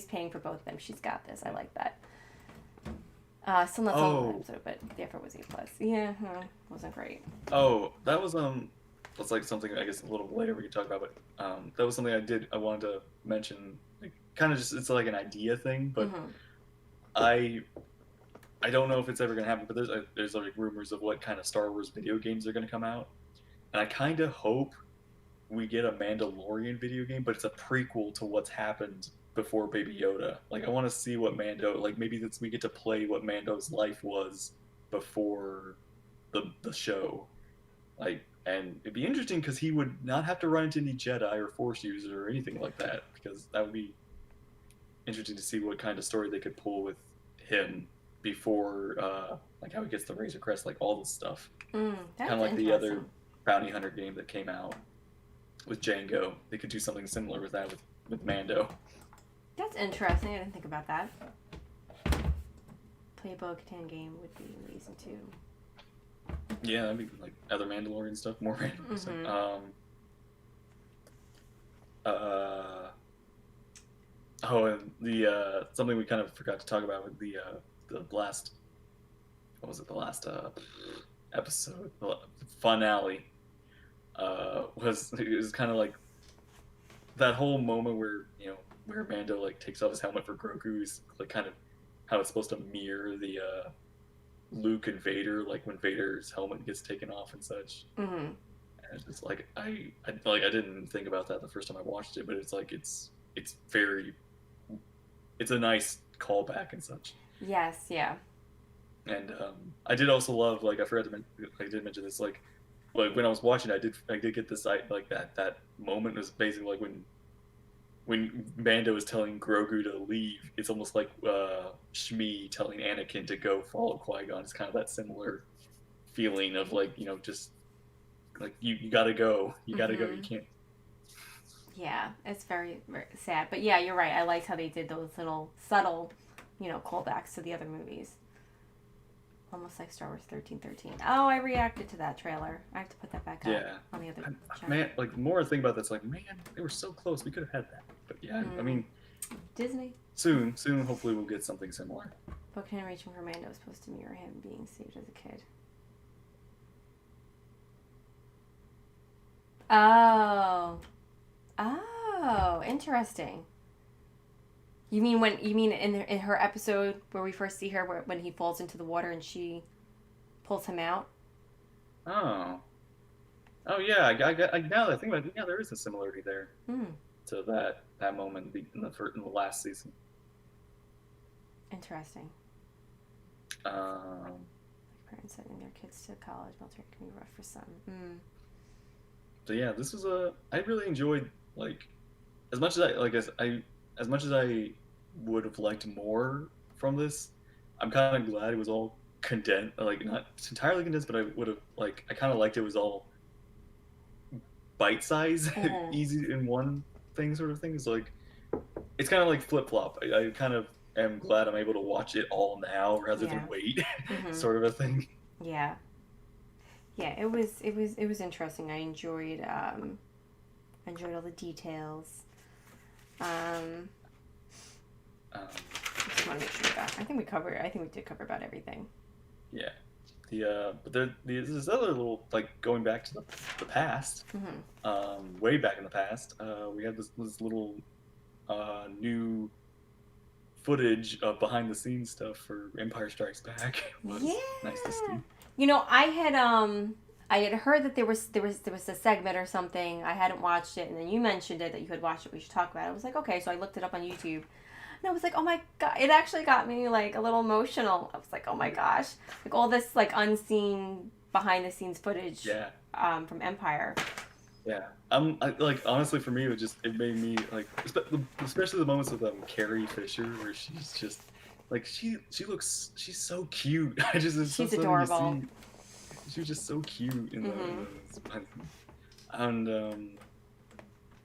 paying for both of them. She's got this. I like that. Still not so one episode, but the effort was A+. Yeah, wasn't great. Oh, that was that's like something I guess a little later we could talk about, but that was something I wanted to mention. Like, kind of just it's like an idea thing, but I don't know if it's ever gonna happen. But there's like rumors of what kind of Star Wars video games are gonna come out, and I kind of hope we get a Mandalorian video game, but it's a prequel to what's happened before Baby Yoda. Like I want to see what Mando, like maybe we get to play what Mando's life was before the show. Like, and it'd be interesting because he would not have to run into any Jedi or Force users or anything like that, because that would be interesting to see what kind of story they could pull with him before, like how he gets the Razor Crest, like all this stuff. Kind of like the other bounty hunter game that came out with Django. They could do something similar with that with Mando. That's interesting. I didn't think about that. Play a Bo-Katan game would be amazing too. Yeah, that'd be like other Mandalorian stuff, more Mandalorian stuff. And the something we kind of forgot to talk about with the last, what was it? The last episode, the finale. It was kind of like that whole moment where where Mando like takes off his helmet for Grogu's, like kind of how it's supposed to mirror the Luke and Vader, like when Vader's helmet gets taken off and such. And it's just like I didn't think about that the first time I watched it, but it's like it's a nice callback and such. Yes, yeah. And I did also love, like I forgot to I did mention this, like when I was watching, I did get this like that moment was basically like when Mando is telling Grogu to leave. It's almost like Shmi telling Anakin to go follow Qui-Gon. It's kind of that similar feeling of like just like you gotta go, you gotta go, you can't. Yeah, it's very, very sad, but yeah, you're right. I liked how they did those little subtle, callbacks to the other movies. Almost like Star Wars 1313. Oh, I reacted to that trailer. I have to put that back up on the other channel. Man, like the more I think about this, like man, they were so close. We could have had that. But yeah, I mean, Disney. Soon, hopefully we'll get something similar. Bo-Katan reaching for Mando is supposed to mirror him being saved as a kid. Oh, interesting. You mean in her episode where we first see her when he falls into the water and she pulls him out? Oh yeah. I now that I think about it, yeah, there is a similarity there to that moment in the last season. Interesting. Parents sending their kids to college, military can be rough for some. So yeah, this was I really enjoyed, like, as much as I would have liked more from this. I'm kind of glad it was all condensed, like not entirely condensed, but I would have I kind of liked it was all bite size, easy in one thing sort of thing. It's like it's kind of like flip flop. I kind of am glad I'm able to watch it all now rather than wait, sort of a thing. Yeah. Yeah, it was interesting. I enjoyed all the details. Just want to make sure that I think we did cover about everything. Yeah. But there's this other little, like, going back to the past, way back in the past, we had this little new footage of behind the scenes stuff for Empire Strikes Back. It was nice to see. You know, I had heard that there was a segment or something. I hadn't watched it, and then you mentioned it that you had watched it. We should talk about it. I was like, okay, so I looked it up on YouTube, and I was like, oh my god, it actually got me like a little emotional. I was like, oh my gosh, like all this like unseen behind the scenes footage Yeah, from Empire. yeah. Like honestly, for me, it made me like, especially the moments with Carrie Fisher, where she's just like she's so cute. It's She's just something you adorable. see. She was just so cute in Mm-hmm. the and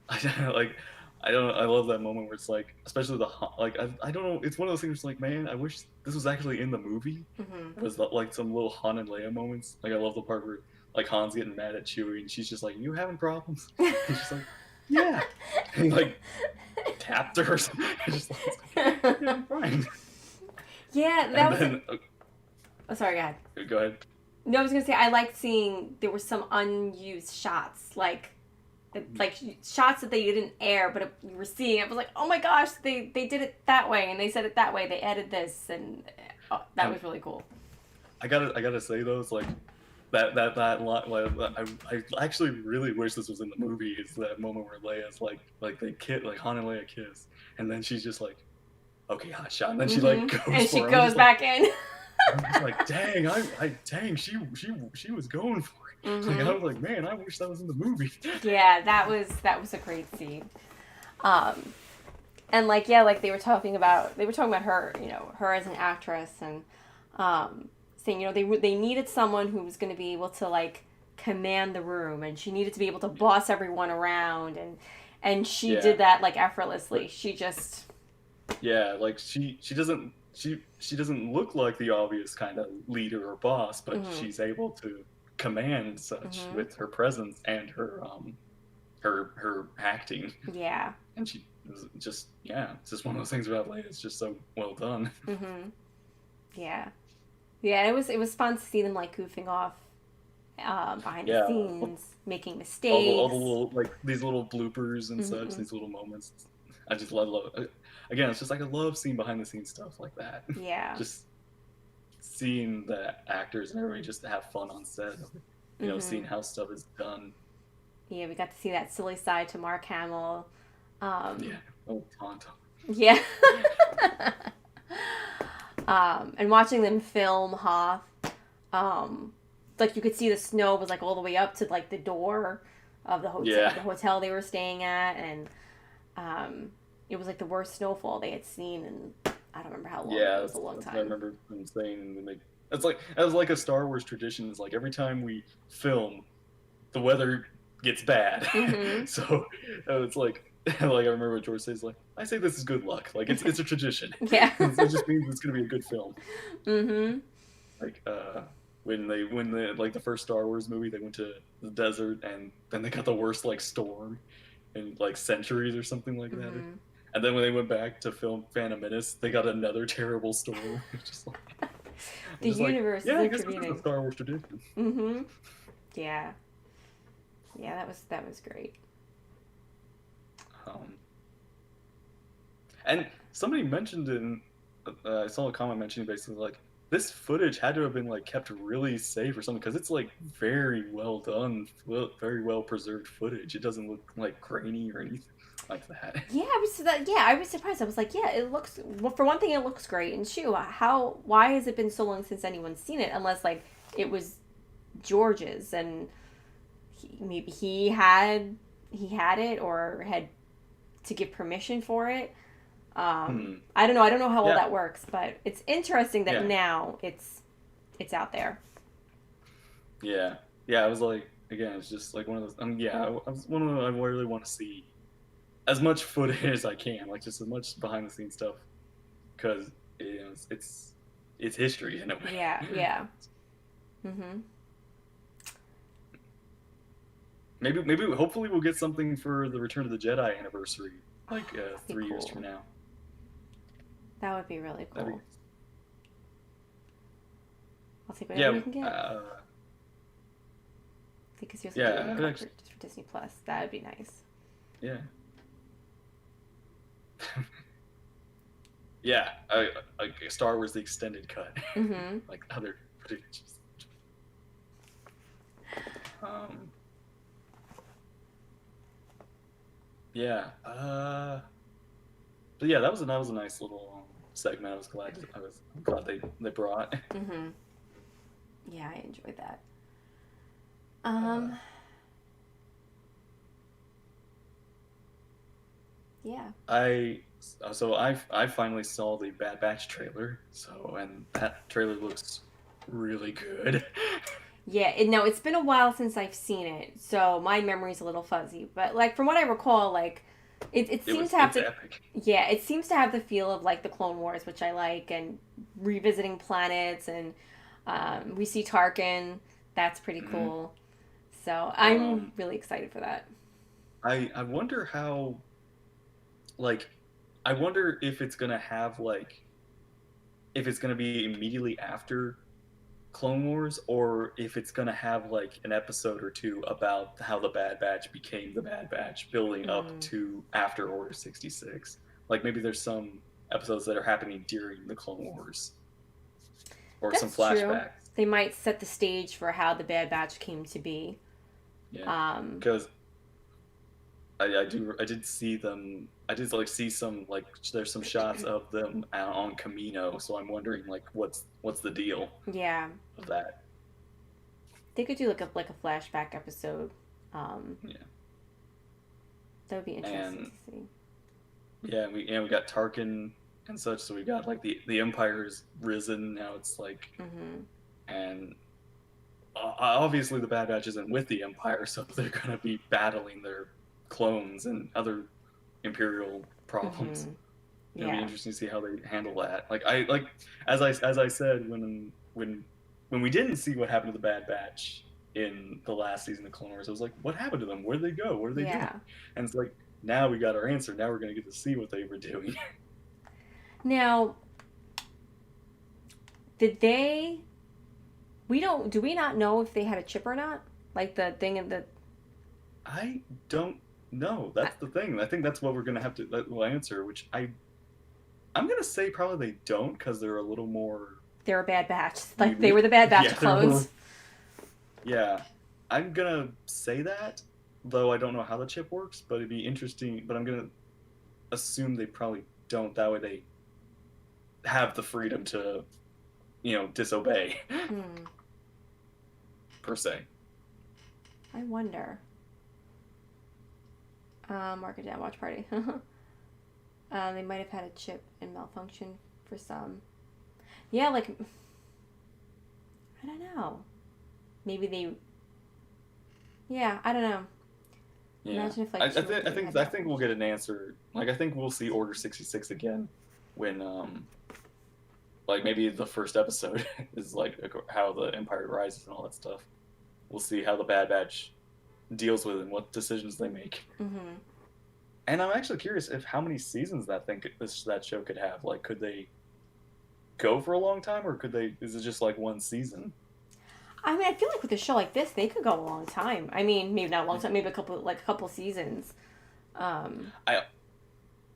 like I love that moment where it's like, especially I don't know, it's one of those things where it's like, man, I wish this was actually in the movie. Mm-hmm. It was like some little Han and Leia moments. Like I love the part where like Han's getting mad at Chewie and she's just like, "You having problems?" And she's like, "Yeah," and like tapped her or something. Just like, "Yeah, I'm fine." Yeah, that And was. then Oh, sorry, go ahead. go ahead. No, I was gonna say I liked seeing there were some unused shots, like shots that they didn't air, but you were seeing. I was like, oh my gosh, they did it that way, and they said it that way. They added this, and that And was really cool. I gotta say though, it's like that line. Like, I actually really wish this was in the movie. Is that moment where Leia's like they kiss, like Han and Leia kiss, and then she's just like, okay, hot shot, and then she like goes And she for it. goes back in. I'm just like, dang, dang, she was going for it. Like I was like, man, I wish that was in the movie. Yeah, that was a great scene. Um, and like yeah, like they were talking about her, her as an actress, and saying they needed someone who was going to be able to like command the room, and she needed to be able to boss everyone around, and she Yeah, did that like effortlessly. but She just yeah, like she doesn't look like the obvious kind of leader or boss, but mhm she's able to command such mhm with her presence and her acting, yeah and she just, yeah, it's just one of those things about Leia. It's just so well done. mhm yeah yeah. It was fun to see them like goofing off behind the Yeah, scenes, making all the mistakes. little like these little bloopers and such, hmm these little moments. I just love. Again, it's just like I love seeing behind the scenes stuff like that. Yeah. Just seeing the actors and everybody just have fun on set. Seeing hmm how stuff is done. Yeah, we got to see that silly side to Mark Hamill. Yeah. Um, Oh, Tonto. yeah. And watching them film Hoth, um, like you could see the snow was like all the way up to like the door Yeah. of the hotel they were staying at, and um, it was like the worst snowfall they had seen in I don't remember how long, but Yeah. it was a long That's what I time. remember them saying when they. It's like a Star Wars tradition. Is like every time we film, the weather gets bad. hmm So it's like I remember what George says, like, I say this is good luck. Like it's a tradition. Yeah. It just means it's gonna be a good film. hmm Like when they like the first Star Wars movie, they went to the desert and then they got the worst like storm in like centuries or something like that. hmm And then when they went back to film Phantom Menace, they got another terrible storm. I'm The just like, universe is yeah, I guess this is a intervening. Star Wars tradition. hmm Yeah. Yeah, that was great. Um, and somebody mentioned in, I saw a comment mentioning basically like this footage had to have been like kept really safe or something because it's like very well done, very well preserved footage. It doesn't look like grainy or anything like that. I was surprised. I was like, yeah, it looks well, for one thing it looks great. And shoot, why has it been so long since anyone's seen it unless like it was George's and maybe he had it or had to give permission for it. Hmm. I don't know. I don't know how all Yeah, that works, but it's interesting that yeah, now it's out there. yeah, yeah. I was like, again, it's just like one of those. Yeah, I was one of the, I really want to see as much footage as I can, like just as much behind the scenes stuff, because it's history in a way. Yeah, yeah. Mhm. Maybe hopefully we'll get something for the Return of the Jedi anniversary, like That'd be 3 years from cool. now. That would be really That'd be cool. I'll take whatever yeah, we can get. Because you'll get yeah, one cut just for Disney Plus. That would be nice. yeah, yeah. Like Star Wars the extended cut, Mhm. like other footage. Um, yeah. But yeah, that was a nice little segment. I'm glad they brought. Mm-hmm. Yeah, I enjoyed that. Uh, Um, yeah. I finally saw the Bad Batch trailer. And that trailer looks really good. Yeah, no, it's been a while since I've seen it, so my memory's a little fuzzy. But like from what I recall, like it seems to have It's the epic. yeah, it seems to have the feel of like the Clone Wars, which I like, and revisiting planets, and we see Tarkin. That's pretty Mhm. cool. So I'm Um, really excited for that. I wonder how like I wonder if it's gonna have like if it's gonna be immediately after Clone Wars, or if it's gonna have like an episode or two about how the Bad Batch became the Bad Batch, building up Mm, to after Order 66. Like maybe there's some episodes that are happening during the Clone Wars, or some that's true. flashbacks. They might set the stage for how the Bad Batch came to be. Yeah, Um, because I did see them. I did like see some like there's some shots of them out on Camino, so I'm wondering like what's the deal yeah, of that. they could do like a flashback episode. Um, Yeah, that would be interesting and to see. we got Tarkin and such, so we got like the Empire's risen now. It's like Mm-hmm. and obviously the Bad Batch isn't with the Empire, so they're gonna be battling their clones and other Imperial problems. Mm-hmm. It'll be Yeah. interesting to see how they handle that. As I said when we didn't see what happened to the Bad Batch in the last season of Clone Wars, I was like, what happened to them? Where did they go? What are they doing? Yeah. And it's like now we got our answer. Now we're gonna get to see what they were doing. Now, did they? We don't. Do we not know if they had a chip or not? Like the thing in the. I don't know. I- That's the thing. I think that's what we're gonna have to that will answer. Which I'm gonna say probably they don't because they're a little more They're a bad batch. Like they were unique. the Bad Batch Yeah, they're a little. clones. Yeah, I'm gonna say that, though I don't know how the chip works, but it'd be interesting. But I'm gonna assume they probably don't. That way they have the freedom to, disobey Hmm. per se. I wonder. Mark it down. Watch party. They might have had a chip and malfunction for some. Yeah, like I don't know. Maybe they. Yeah, I don't know. Yeah, Imagine if I, like I two or think I three think had I think we'll malfunction. get an answer. Like I think we'll see Order 66 again when like maybe the first episode is like how the Empire rises and all that stuff. We'll see how the Bad Batch deals with it and what decisions they make. Mm-hmm. And I'm actually curious if how many seasons that show could have. Like, could they go for a long time, or could they? Is it just like one season? I mean, I feel like with a show like this, they could go a long time. I mean, maybe not a long time, maybe a couple seasons. Um, I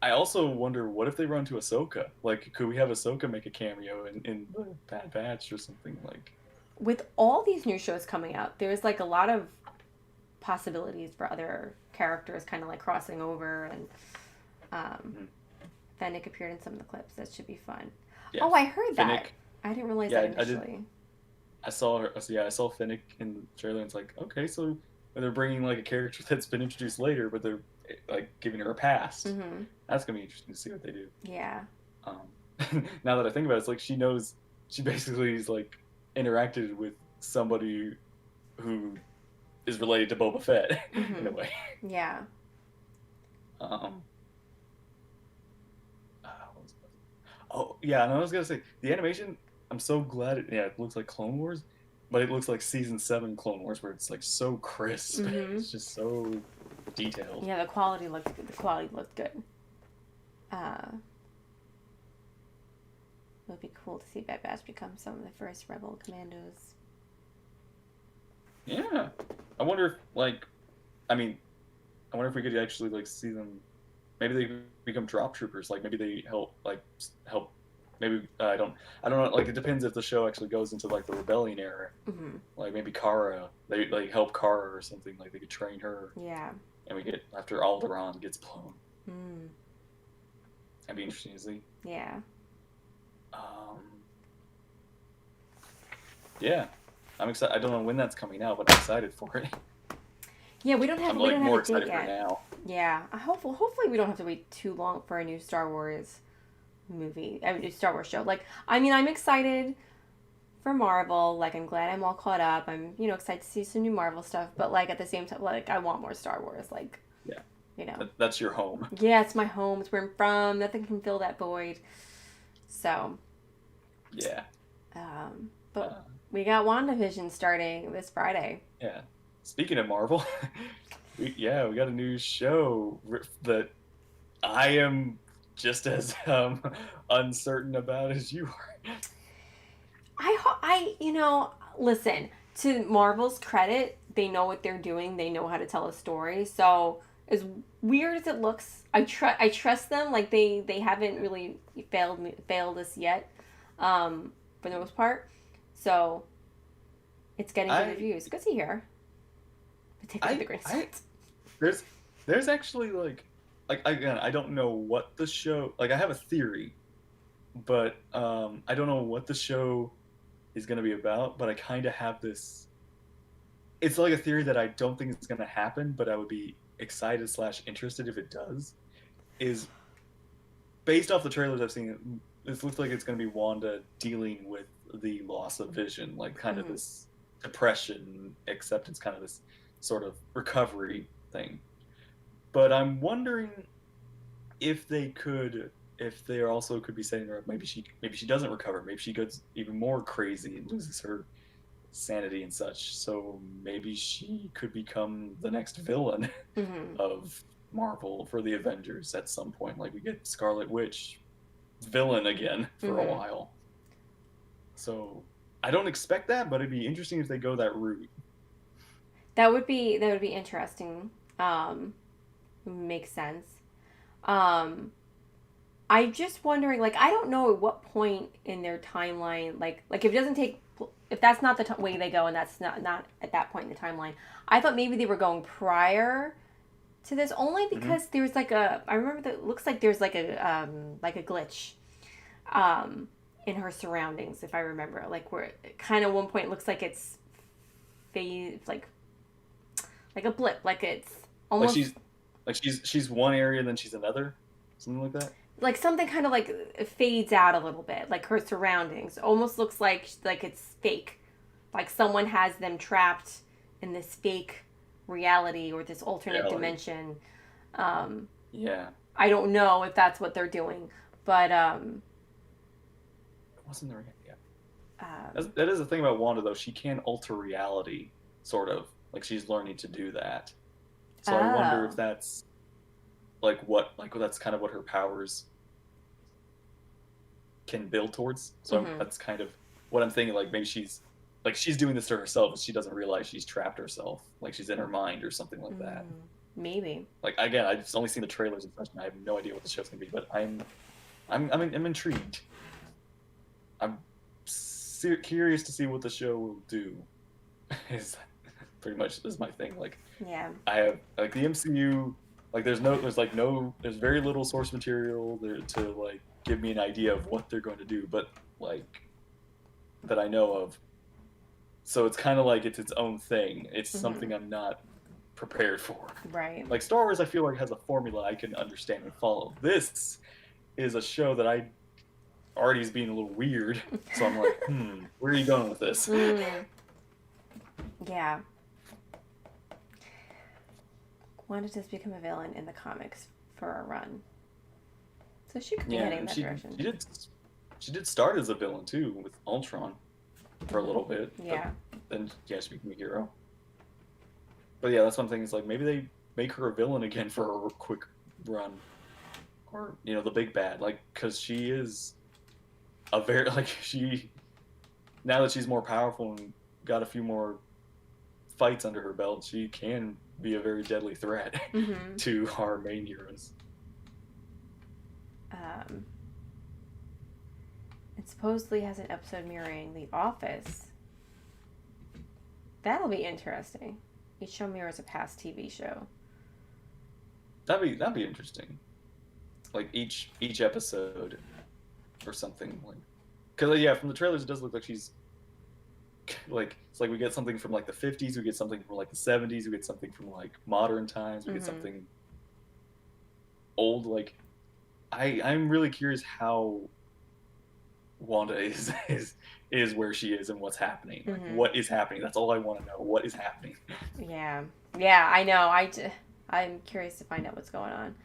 I also wonder what if they run to Ahsoka? Like, could we have Ahsoka make a cameo in the Bad Batch or something like? with all these new shows coming out, there's like a lot of possibilities for other characters kind of like crossing over, and um, Mhm. Fennec appeared in some of the clips. That should be fun. Yeah, Oh, I heard that. Finnick. I didn't realize Yeah, that I did. initially. I saw her. So yeah, I saw Finnick in the trailer. And it's like, okay, so they're bringing like a character that's been introduced later, but they're like giving her a past. Mm-hmm. That's gonna be interesting to see what they do. Yeah. Um, now that I think about it, it's like she knows. She basically is like interacted with somebody who is related to Boba Fett in a Mm-hmm. way. Yeah. Um, oh yeah, and I was gonna say the animation. I'm so glad. It looks like Clone Wars, but it looks like season 7 Clone Wars, where it's like so crisp. Mm-hmm. It's just so detailed. Yeah, the quality looked good. The quality looked good. It would be cool to see Bad Batch become some of the first Rebel commandos. Yeah, I wonder if like, I mean, I wonder if we could actually like see them. Maybe they become drop troopers. Like maybe they help maybe I don't know. Like it depends if the show actually goes into like the rebellion era. Hmm. Like maybe Kara, they like help Kara or something. Like they could train her, Yeah. and we get after Alderaan gets blown. Mm. That'd be interesting to see. Yeah. Um, yeah, I'm excited. I don't know when that's coming out, but I'm excited for it. Yeah, we don't have I'm we like don't have more a date excited for it yet. now. Yeah. Hopefully we don't have to wait too long for a new Star Wars movie. I mean, a Star Wars show. Like, I mean, I'm excited for Marvel. Like, I'm glad I'm all caught up. I'm, excited to see some new Marvel stuff. But like at the same time, like, I want more Star Wars. Like, Yeah, you know. that's your home. Yeah, it's my home. It's where I'm from. Nothing can fill that void. So, Yeah. but Uh, we got WandaVision starting this Friday. yeah. Speaking of Marvel, we got a new show that I am just as uncertain about as you are. Listen, to Marvel's credit, they know what they're doing. They know how to tell a story. So, as weird as it looks, I trust them. Like they haven't really failed us yet, for the most part. So, it's getting good I reviews. Good to hear. But take it with a grain of I salt. there's there's actually like again I don't know what the show like I have a theory, but I don't know what the show is gonna be about, but I kind of have this. It's like a theory that I don't think it's gonna happen, but I would be excited slash interested if it does. Is based off the trailers I've seen, this looks like it's going to be Wanda dealing with the loss of Vision, like kind of Mm-hmm. this depression, acceptance, kind of this sort of recovery thing. But I'm wondering if if they also could be setting her up. Maybe she doesn't recover. Maybe she gets even more crazy and loses her sanity and such. So maybe she could become the next villain Mm-hmm. of Marvel for the Avengers at some point. Like we get Scarlet Witch villain again for a Mm-hmm. while. So I don't expect that, but it'd be interesting if they go that route. That would be interesting. Makes sense. Um, I'm just wondering, like, I don't know at what point in their timeline, like if it doesn't take, if that's not the way they go, and that's not at that point in the timeline. I thought maybe they were going prior to this, only Hmm. because there's like I remember that it looks like there's like a glitch, um, in her surroundings, if I remember, like where kind of one point it looks like it's phase like a blip, like it's Like almost she's one area, then she's another, something like that. like something kind of like fades out a little bit, like her surroundings almost looks like it's fake, like someone has them trapped in this fake reality or this alternate Reality. dimension. um Yeah. I don't know if that's what they're doing, but Wasn't there? Yeah. um That is the thing about Wanda, though. She can alter reality, sort of. Like she's learning to do that. So I wonder if oh. that's like that's kind of what her powers can build towards. So Mm-hmm. that's kind of what I'm thinking. Like she's doing this to herself, and she doesn't realize she's trapped herself. Like she's in her mind or something like that. Mm, maybe. Like again, I've only seen the trailers and such, and I have no idea what the show's gonna be. But I'm intrigued. I'm curious to see what the show will do. Is pretty much is my thing. Like Yeah. I have like the MCU. Like there's very little source material there to like give me an idea of what they're going to do, but like that I know of. So it's kind of like it's its own thing. It's Mm-hmm. something I'm not prepared for. Right. Like Star Wars, I feel like has a formula I can understand and follow. This is a show that I already is being a little weird. So I'm like, where are you going with this? Mm, yeah. Wanda does become a villain in the comics for a run, so she could be Yeah, heading in and that direction. she did start as a villain too with Ultron for a Mm-hmm. little bit, but Yeah. then yeah, she became a hero. But yeah, that's one thing. Is like maybe they make her a villain again for a quick run, or the big bad, like because she is a very like she now that she's more powerful and got a few more fights under her belt, she can be a very deadly threat Mm-hmm. to our main heroes. Um, It supposedly has an episode mirroring The Office. That'll be interesting. Each show mirrors a past TV show. That'd be interesting. Like each episode or something like. Because yeah, from the trailers it does look like she's like it's like we get something from like the 50s, we get something from like the 70s, we get something from like modern times, we get something old. Like I'm really curious how Wanda is where she is and what's happening. Like, what is happening? That's all I want to know. What is happening? Yeah, I know. I'm curious to find out what's going on.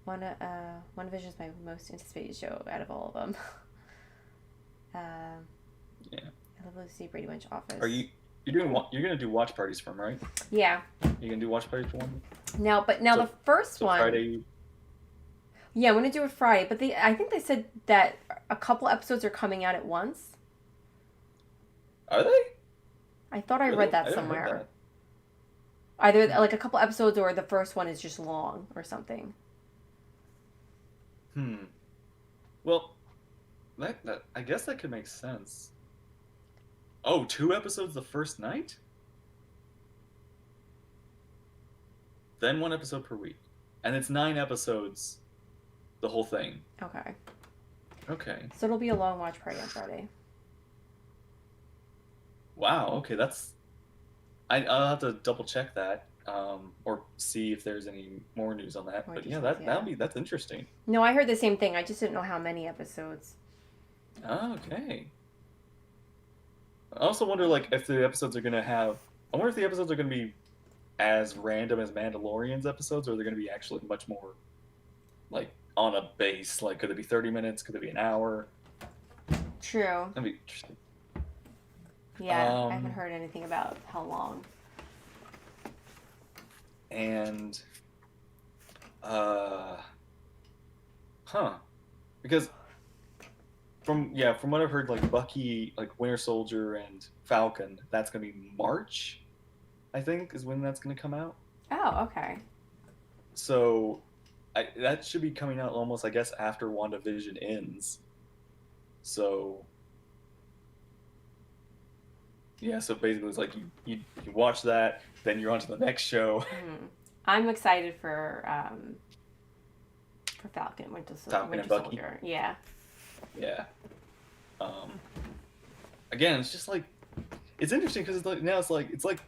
WandaVision is my most anticipated show out of all of them. Yeah. I love Lucy Brady Bunch Office. You're gonna do watch parties for them, right? Yeah. You're gonna do watch parties for one? Now the first one. Friday. Yeah, I'm gonna do it Friday, but I think they said that a couple episodes are coming out at once. Are they? I thought I read that somewhere. Heard that. Either like a couple episodes or the first one is just long or something. Well, that I guess that could make sense. Oh, 2 episodes the first night? Then 1 episode per week. And it's 9 episodes the whole thing. Okay. Okay. So it'll be a long watch party on Friday. Wow, okay, I'll have to double check that, or see if there's any more news on that. But yeah, that's interesting. No, I heard the same thing. I just didn't know how many episodes. Okay. I also wonder, like, if the episodes are gonna have. I wonder if the episodes are gonna be as random as Mandalorian's episodes, or they're gonna be actually much more, like, on a base. Like, could it be 30 minutes? Could it be an hour? True. That'd be interesting. Yeah, I haven't heard anything about how long. And, because from what I've heard, like Bucky, like Winter Soldier and Falcon, that's gonna be March, I think, is when that's gonna come out. Oh, okay. So, that should be coming out almost, I guess, after WandaVision ends. So. Yeah, so basically it's like you watch that, then you're on to the next show. I'm excited for Falcon, Winter Soldier. Yeah. Yeah. Again, it's just like it's interesting because it's like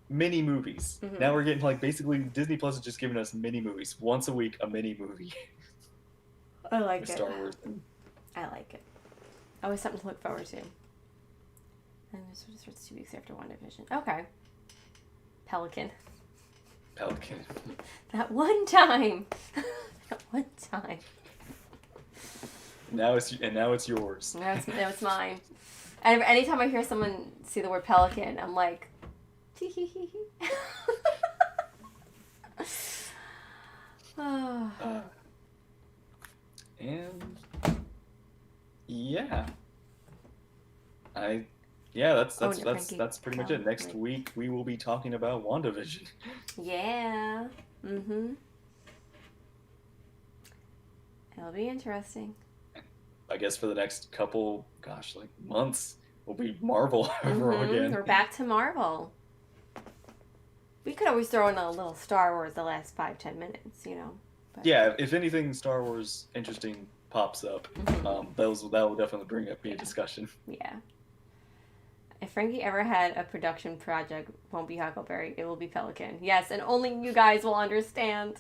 mini movies. Now we're getting like basically Disney Plus is just giving us mini movies once a week, a mini movie. I like it. Star Wars. I like it. Always something to look forward to. And this starts 2 weeks after WandaVision. Okay. Pelican. That one time. Now it's yours. Now it's mine. And anytime I hear someone see the word Pelican, I'm like, tee hee hee hee. And yeah. That's pretty much it. Next week we will be talking about WandaVision. Yeah. It'll be interesting. I guess for the next couple, months, will be Marvel over again. We're back to Marvel. We could always throw in a little Star Wars the last 5-10 minutes, you know. But... Yeah, if anything Star Wars interesting pops up, that will definitely be a discussion. Yeah. If Frankie ever had a production project, it won't be Huckleberry, it will be Pelican. Yes, and only you guys will understand.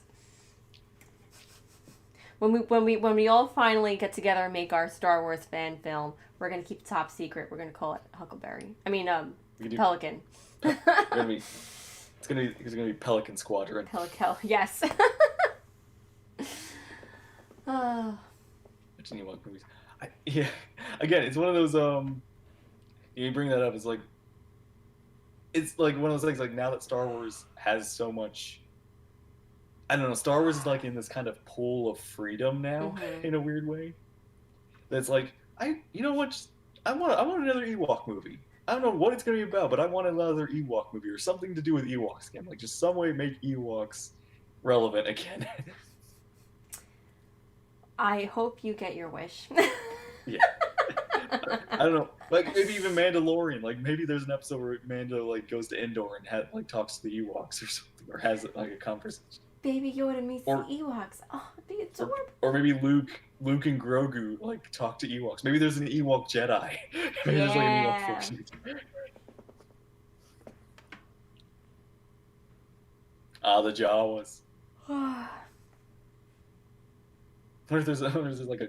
When we all finally get together and make our Star Wars fan film, we're gonna keep it top secret. We're gonna call it Huckleberry. I mean, Pelican. It's gonna be Pelican Squadron. Pelican, yes. Virginia Monk movies. Yeah, again, it's one of those. You bring that up. It's like one of those things. Like now that Star Wars has so much. I don't know. Star Wars is like in this kind of pool of freedom now, in a weird way. That's like you know what? I want another Ewok movie. I don't know what it's gonna be about, but I want another Ewok movie or something to do with Ewoks again. Like just some way make Ewoks relevant again. I hope you get your wish. Yeah. I don't know. Like maybe even Mandalorian. Like maybe there's an episode where Mando like goes to Endor and talks to the Ewoks or something, or has like a conversation. Baby Yoda meets the Or Ewoks. Oh, it'd be or, adorable. or maybe Luke and Grogu like talk to Ewoks. Maybe there's an Ewok Jedi. Maybe there's like an Ewok Yeah. Force. The Jawas. What if there's like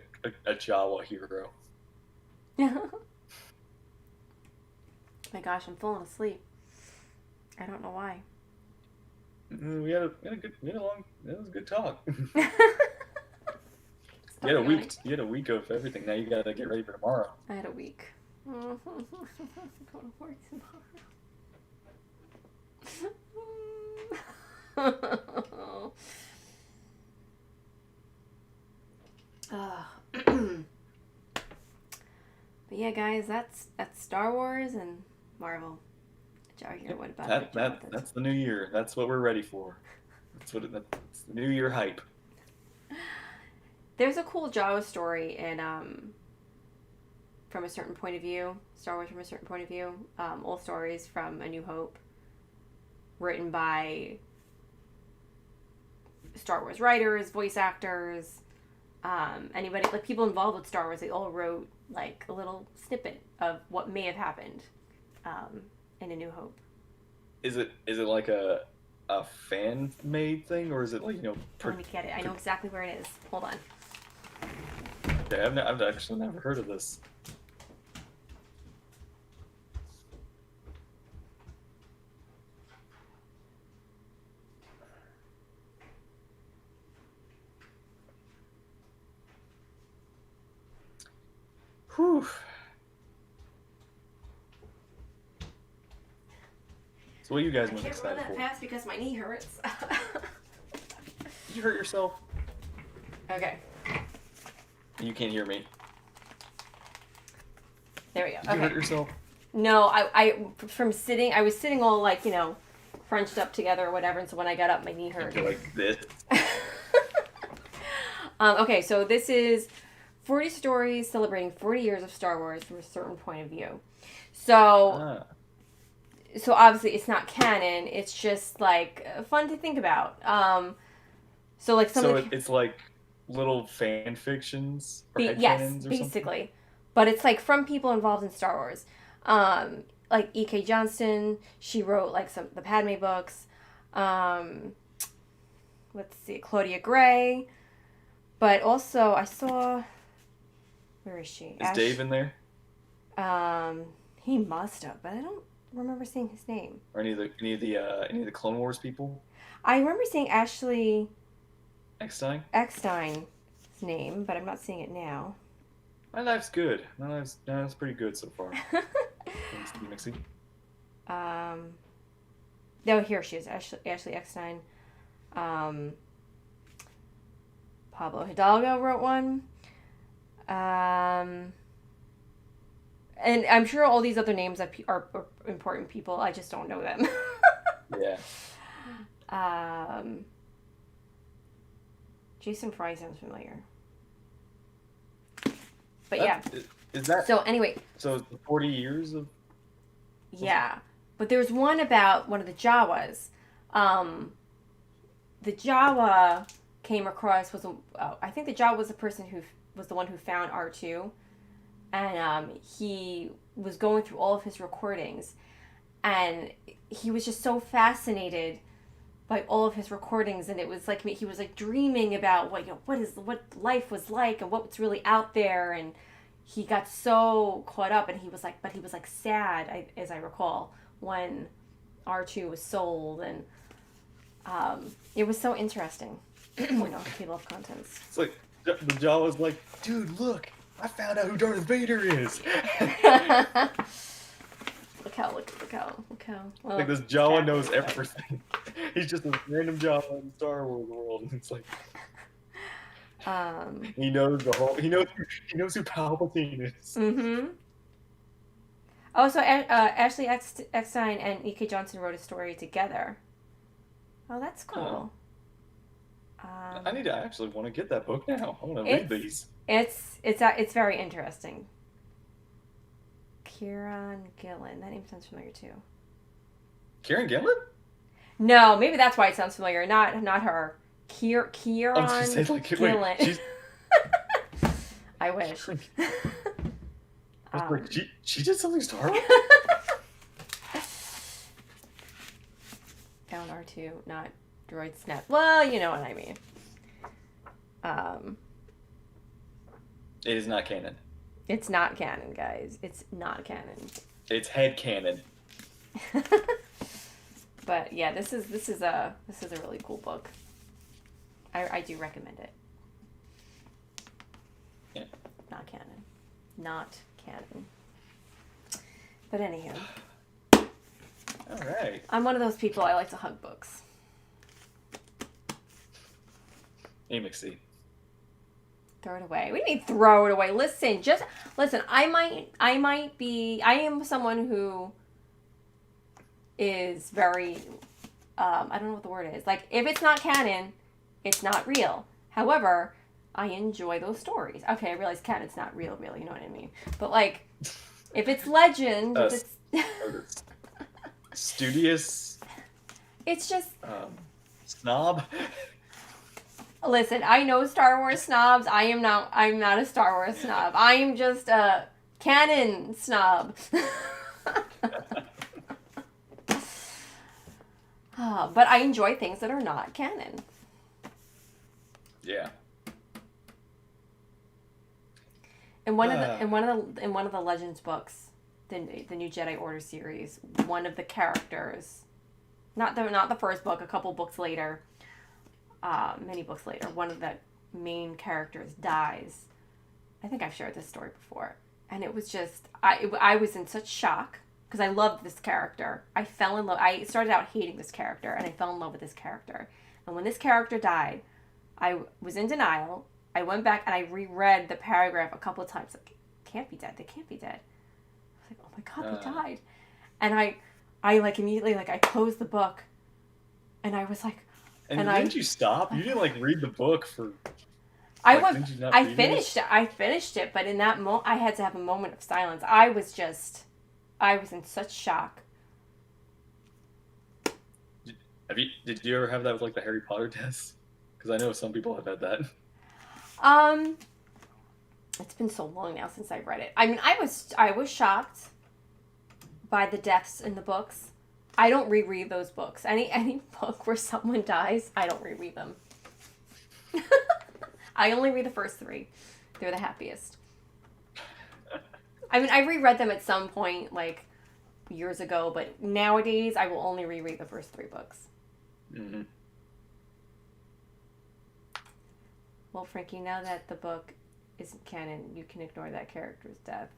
a Jawa hero? My gosh, I'm falling asleep. I don't know why. We had a long. That was a good talk. Stop You yawning. had a week of everything. Now you gotta get ready for tomorrow. I had a week. I'm going to work tomorrow. But yeah, guys, that's Star Wars and Marvel. Here, what about That's the new year. That's what we're ready for. That's the new year hype. There's a cool Jawa story in From a Certain Point of View, Star Wars from a Certain Point of View. All stories from A New Hope, written by Star Wars writers, voice actors, anybody, like people involved with Star Wars. They all wrote like a little snippet of what may have happened in A New Hope. Is it like a fan made thing, or is it like Let me get it. I know exactly where it is. Hold on. Okay, I've actually never heard of this. Whew. So what are you guys I most can't run excited that for? fast because my knee hurts. Did you hurt yourself? Okay. You can't hear me. There we go. Did you hurt Okay. yourself? No, I was sitting all like, crunched up together or whatever, and so when I got up, my knee hurt. You're like this. Okay, so this is 40 stories celebrating 40 years of Star Wars from a certain point of view. So, so obviously it's not canon. It's just like fun to think about. So like some of the, it's like little fan fictions or yes, headcanons or basically, something? but it's like from people involved in Star Wars. Like E.K. Johnston, she wrote like the Padme books. Let's see, Claudia Gray. But also, I saw. Where is she? Is Dave in there? He must have, but I don't remember seeing his name. Or any of the Clone Wars people? I remember seeing Ashley Eckstein? Eckstein's name, but I'm not seeing it now. My life's good. My life's pretty good so far. Thanks, Mixie. No, here she is, Ashley Eckstein. Pablo Hidalgo wrote one. And I'm sure all these other names are important people. I just don't know them. Yeah. Jason Fry sounds familiar. But yeah. Is that So anyway. So it's 40 years of. Yeah, but there's one about one of the Jawas. The Jawa came across I think the Jawa was the person who was the one who found R2, and he was going through all of his recordings, and he was just so fascinated by all of his recordings, and it was like he was like dreaming about what life was like and what's really out there, and he got so caught up, and he was like sad, as I recall, when R2 was sold, and it was so interesting. He loved contents. It's like the Jawa's like, dude, look, I found out who Darth Vader is. Look how. Well, Like this Jawa knows everything. He's just a random Jawa in the Star Wars world, and it's like he knows he knows who Palpatine is. Mm-hmm. Oh, so Ashley Eckstein and E.K. Johnston wrote a story together. Oh, that's cool. I actually want to get that book now. I want to read these. It's very interesting. Kieran Gillen. That name sounds familiar too. Kieran Gillen? No, maybe that's why it sounds familiar. Not her. Kieran Gillen. Wait, she's I wish. I was like, she did something Star Wars? Found R2, not Droid Snap. Well, you know what I mean. It is not canon. It's not canon, guys. It's not canon. It's head canon. But yeah, this is a really cool book. I do recommend it. Yeah. Not canon. Not canon. But anywho. All right. I'm one of those people, I like to hug books. Hey, McSee. Throw it away. What do you mean throw it away? Listen. I am someone who is very, I don't know what the word is. Like, if it's not canon, it's not real. However, I enjoy those stories. Okay, I realize canon's not real, you know what I mean? But, like, if it's legend, if it's... Studious. It's just... Snob. Listen, I know Star Wars snobs. I'm not a Star Wars snob. I am just a canon snob. But I enjoy things that are not canon. Yeah. In one of the Legends books, the new Jedi Order series, one of the characters, not the first book, a couple books later, many books later, one of the main characters dies. I think I've shared this story before, and it was just I was in such shock because I loved this character. I fell in love. I started out hating this character, and I fell in love with this character. And when this character died, I was in denial. I went back and I reread the paragraph a couple of times. Like, can't be dead. They can't be dead. I was like, oh my god, they died. And I like immediately I closed the book, and I was like, and didn't you stop? You didn't read the book for. I finished it. I finished it, but in that moment, I had to have a moment of silence. I was in such shock. Did you ever have that with the Harry Potter deaths? Because I know some people have had that. It's been so long now since I read it. I mean, I was shocked by the deaths in the books. I don't reread those books. Any book where someone dies, I don't reread them. I only read the first 3. They're the happiest. I mean, I reread them at some point, years ago, but nowadays I will only reread the first 3 books. Mm-hmm. Well, Frankie, now that the book isn't canon, you can ignore that character's death.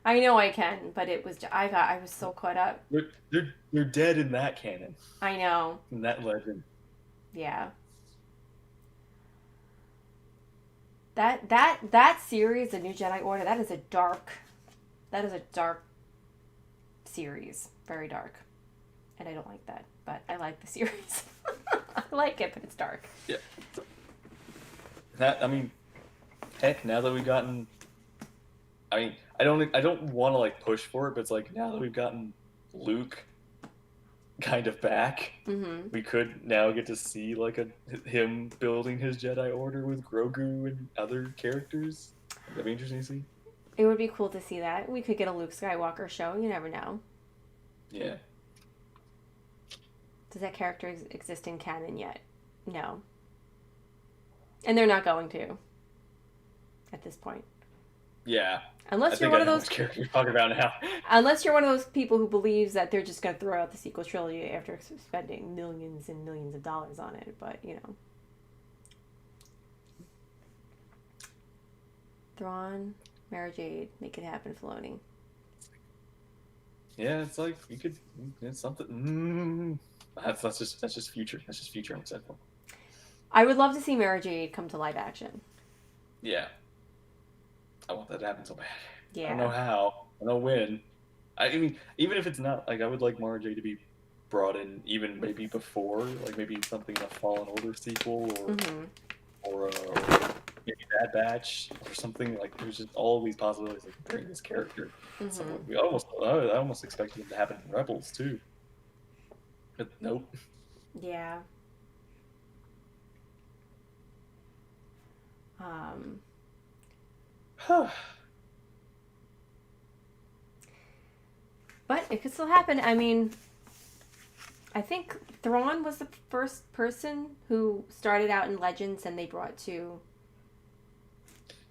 I know I can, but it was I was so caught up. They're dead in that canon. I know. In that legend. Yeah. That series, The New Jedi Order, that is a dark series. Very dark. And I don't like that, but I like the series. I like it, but it's dark. Yeah. Heck, now that we've gotten, I don't want to push for it, but it's now that we've gotten Luke kind of back, mm-hmm. we could now get to see him building his Jedi Order with Grogu and other characters. That'd be interesting to see. It would be cool to see that. We could get a Luke Skywalker show. You never know. Yeah. Does that character exist in canon yet? No. And they're not going to. At this point. Yeah. Unless you're one of those characters you're talking about now. Unless you're one of those people who believes that they're just going to throw out the sequel trilogy after spending millions and millions of dollars on it, but Thrawn, Mara Jade, make it happen, Filoni. Yeah, it's it's something. That's just future. That's just future. I'm excited for. I would love to see Mara Jade come to live action. Yeah. I want that to happen so bad. Yeah. I don't know how. I don't know when. I mean, even if it's not, I would like Mara Jade to be brought in even maybe before, maybe something in a Fallen Order sequel, or mm-hmm. or maybe Bad Batch or something. Like there's just all these possibilities of comparing this character. So Mm-hmm. I almost expected it to happen in Rebels too, but nope. Yeah. Um, but it could still happen. I mean, I think Thrawn was the first person who started out in Legends and they brought to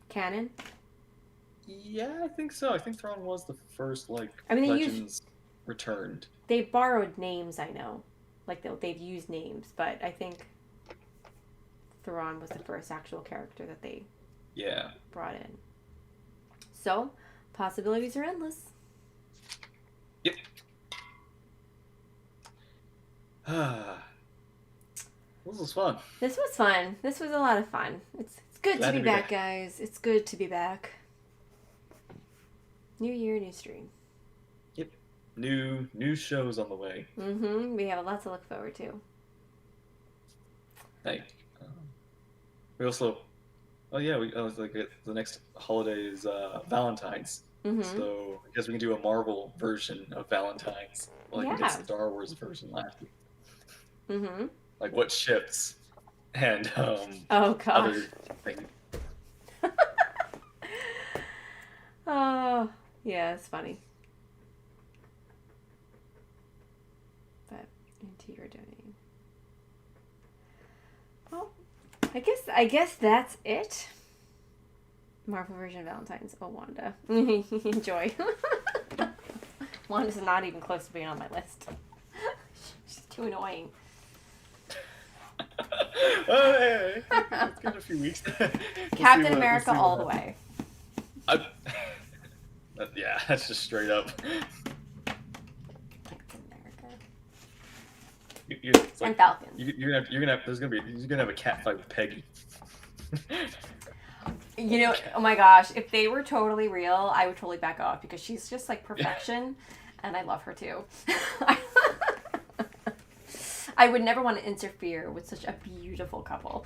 canon. Yeah, I think so. I think Thrawn was the first like I mean, Legends returned. they borrowed names. I know, like they've used names, but I think Thrawn was the first actual character that they Yeah. brought in. So possibilities are endless. Yep. This was fun. This was fun. This was a lot of fun. It's good Glad to be back, guys. It's good to be back. New year, new stream. Yep. New shows on the way. Mm-hmm. We have a lot to look forward to. Hey. We also. Oh yeah, we was like the next holiday is Valentine's. Mm-hmm. So I guess we can do a Marvel version of Valentine's, like we Yeah. did Star Wars version last week. Mm-hmm. Like what ships and Oh gosh. other things. Oh yeah, it's funny. But into your domain. Well, I guess that's it. Marvel version of Valentine's. Oh, Wanda. Enjoy. Wanda's not even close to being on my list. She's too annoying. Oh, hey, it's been a few weeks. Captain America all the way. Yeah, that's just straight up. Captain America. It's like, And Falcon. you're gonna have a cat fight with Peggy. You know, oh my gosh, if they were totally real, I would totally back off because she's just like perfection, and I love her too. I would never want to interfere with such a beautiful couple.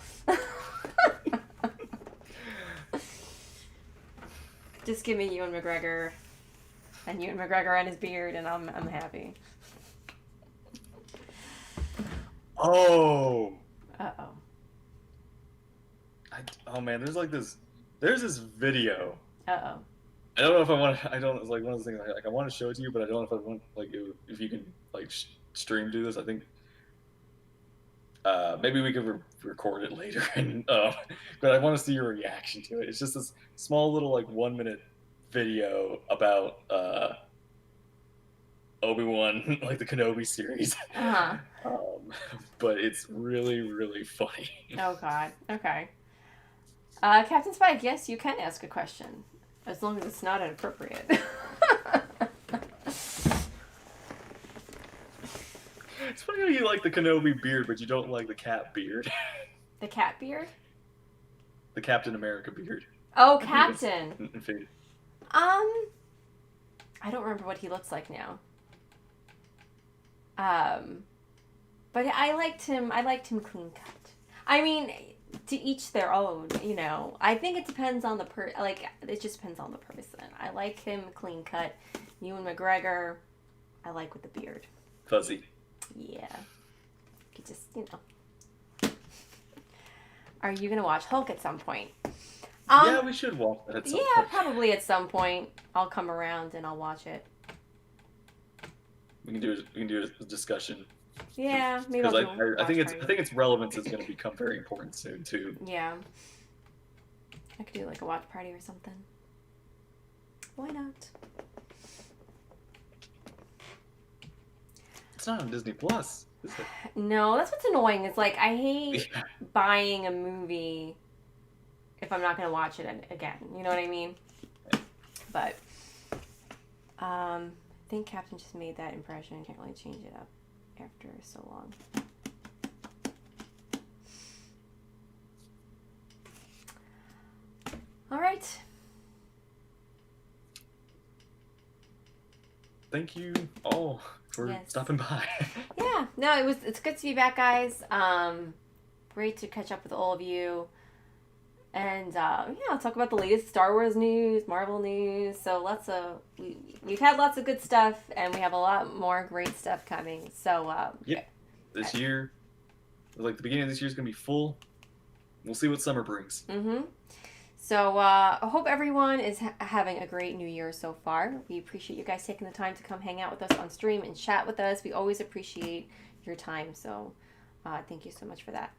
Just give me Ewan McGregor and his beard, and I'm happy. Oh. Uh-oh. Oh man, there's this video. Uh-oh. I don't know if I want to. I don't. It's like one of those things. Like I want to show it to you, but I don't know if I want if you can like stream do this. I think maybe we could record it later, and but I want to see your reaction to it. It's just this small little like 1 minute video about Obi-Wan, like the Kenobi series. Uh-huh. But it's really funny. Oh god. Okay. Captain Spike, yes, you can ask a question. As long as it's not inappropriate. It's funny how you like the Kenobi beard, but you don't like the cat beard. The cat beard? The Captain America beard. Oh, Captain. I I don't remember what he looks like now. But I liked him clean cut. I mean, to each their own, you know. I think it depends on the it just depends on the person. I like him clean cut. Ewan McGregor, I like with the beard. Fuzzy. Yeah. You just, you know. Are you gonna watch Hulk at some point? Yeah, we should watch that at some point. Probably at some point. I'll come around and I'll watch it. We can do a discussion. Yeah, maybe. Because I think its relevance is going to become very important soon too. Yeah. I could do like a watch party or something. Why not? It's not on Disney Plus, is it? No, that's what's annoying. It's like I hate buying a movie if I'm not going to watch it again. You know what I mean? But I think Captain just made that impression. I can't really change it up after so long. All right. Thank you all for stopping by. Yeah, no, it's good to be back, guys. Great to catch up with all of you. And yeah, I'll talk about the latest Star Wars news, Marvel news. So we've had lots of good stuff, and we have a lot more great stuff coming. So Yep. This year, like the beginning of this year, is gonna be full. We'll see what summer brings. mm-hmm. So I hope everyone is having a great new year so far. We appreciate you guys taking the time to come hang out with us on stream and chat with us. We always appreciate your time. So thank you so much for that.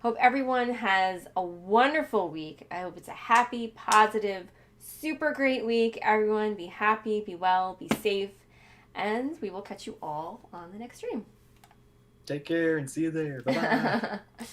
Hope everyone has a wonderful week. I hope it's a happy, positive, super great week. Everyone be happy, be well, be safe, and we will catch you all on the next stream. Take care and see you there. Bye bye.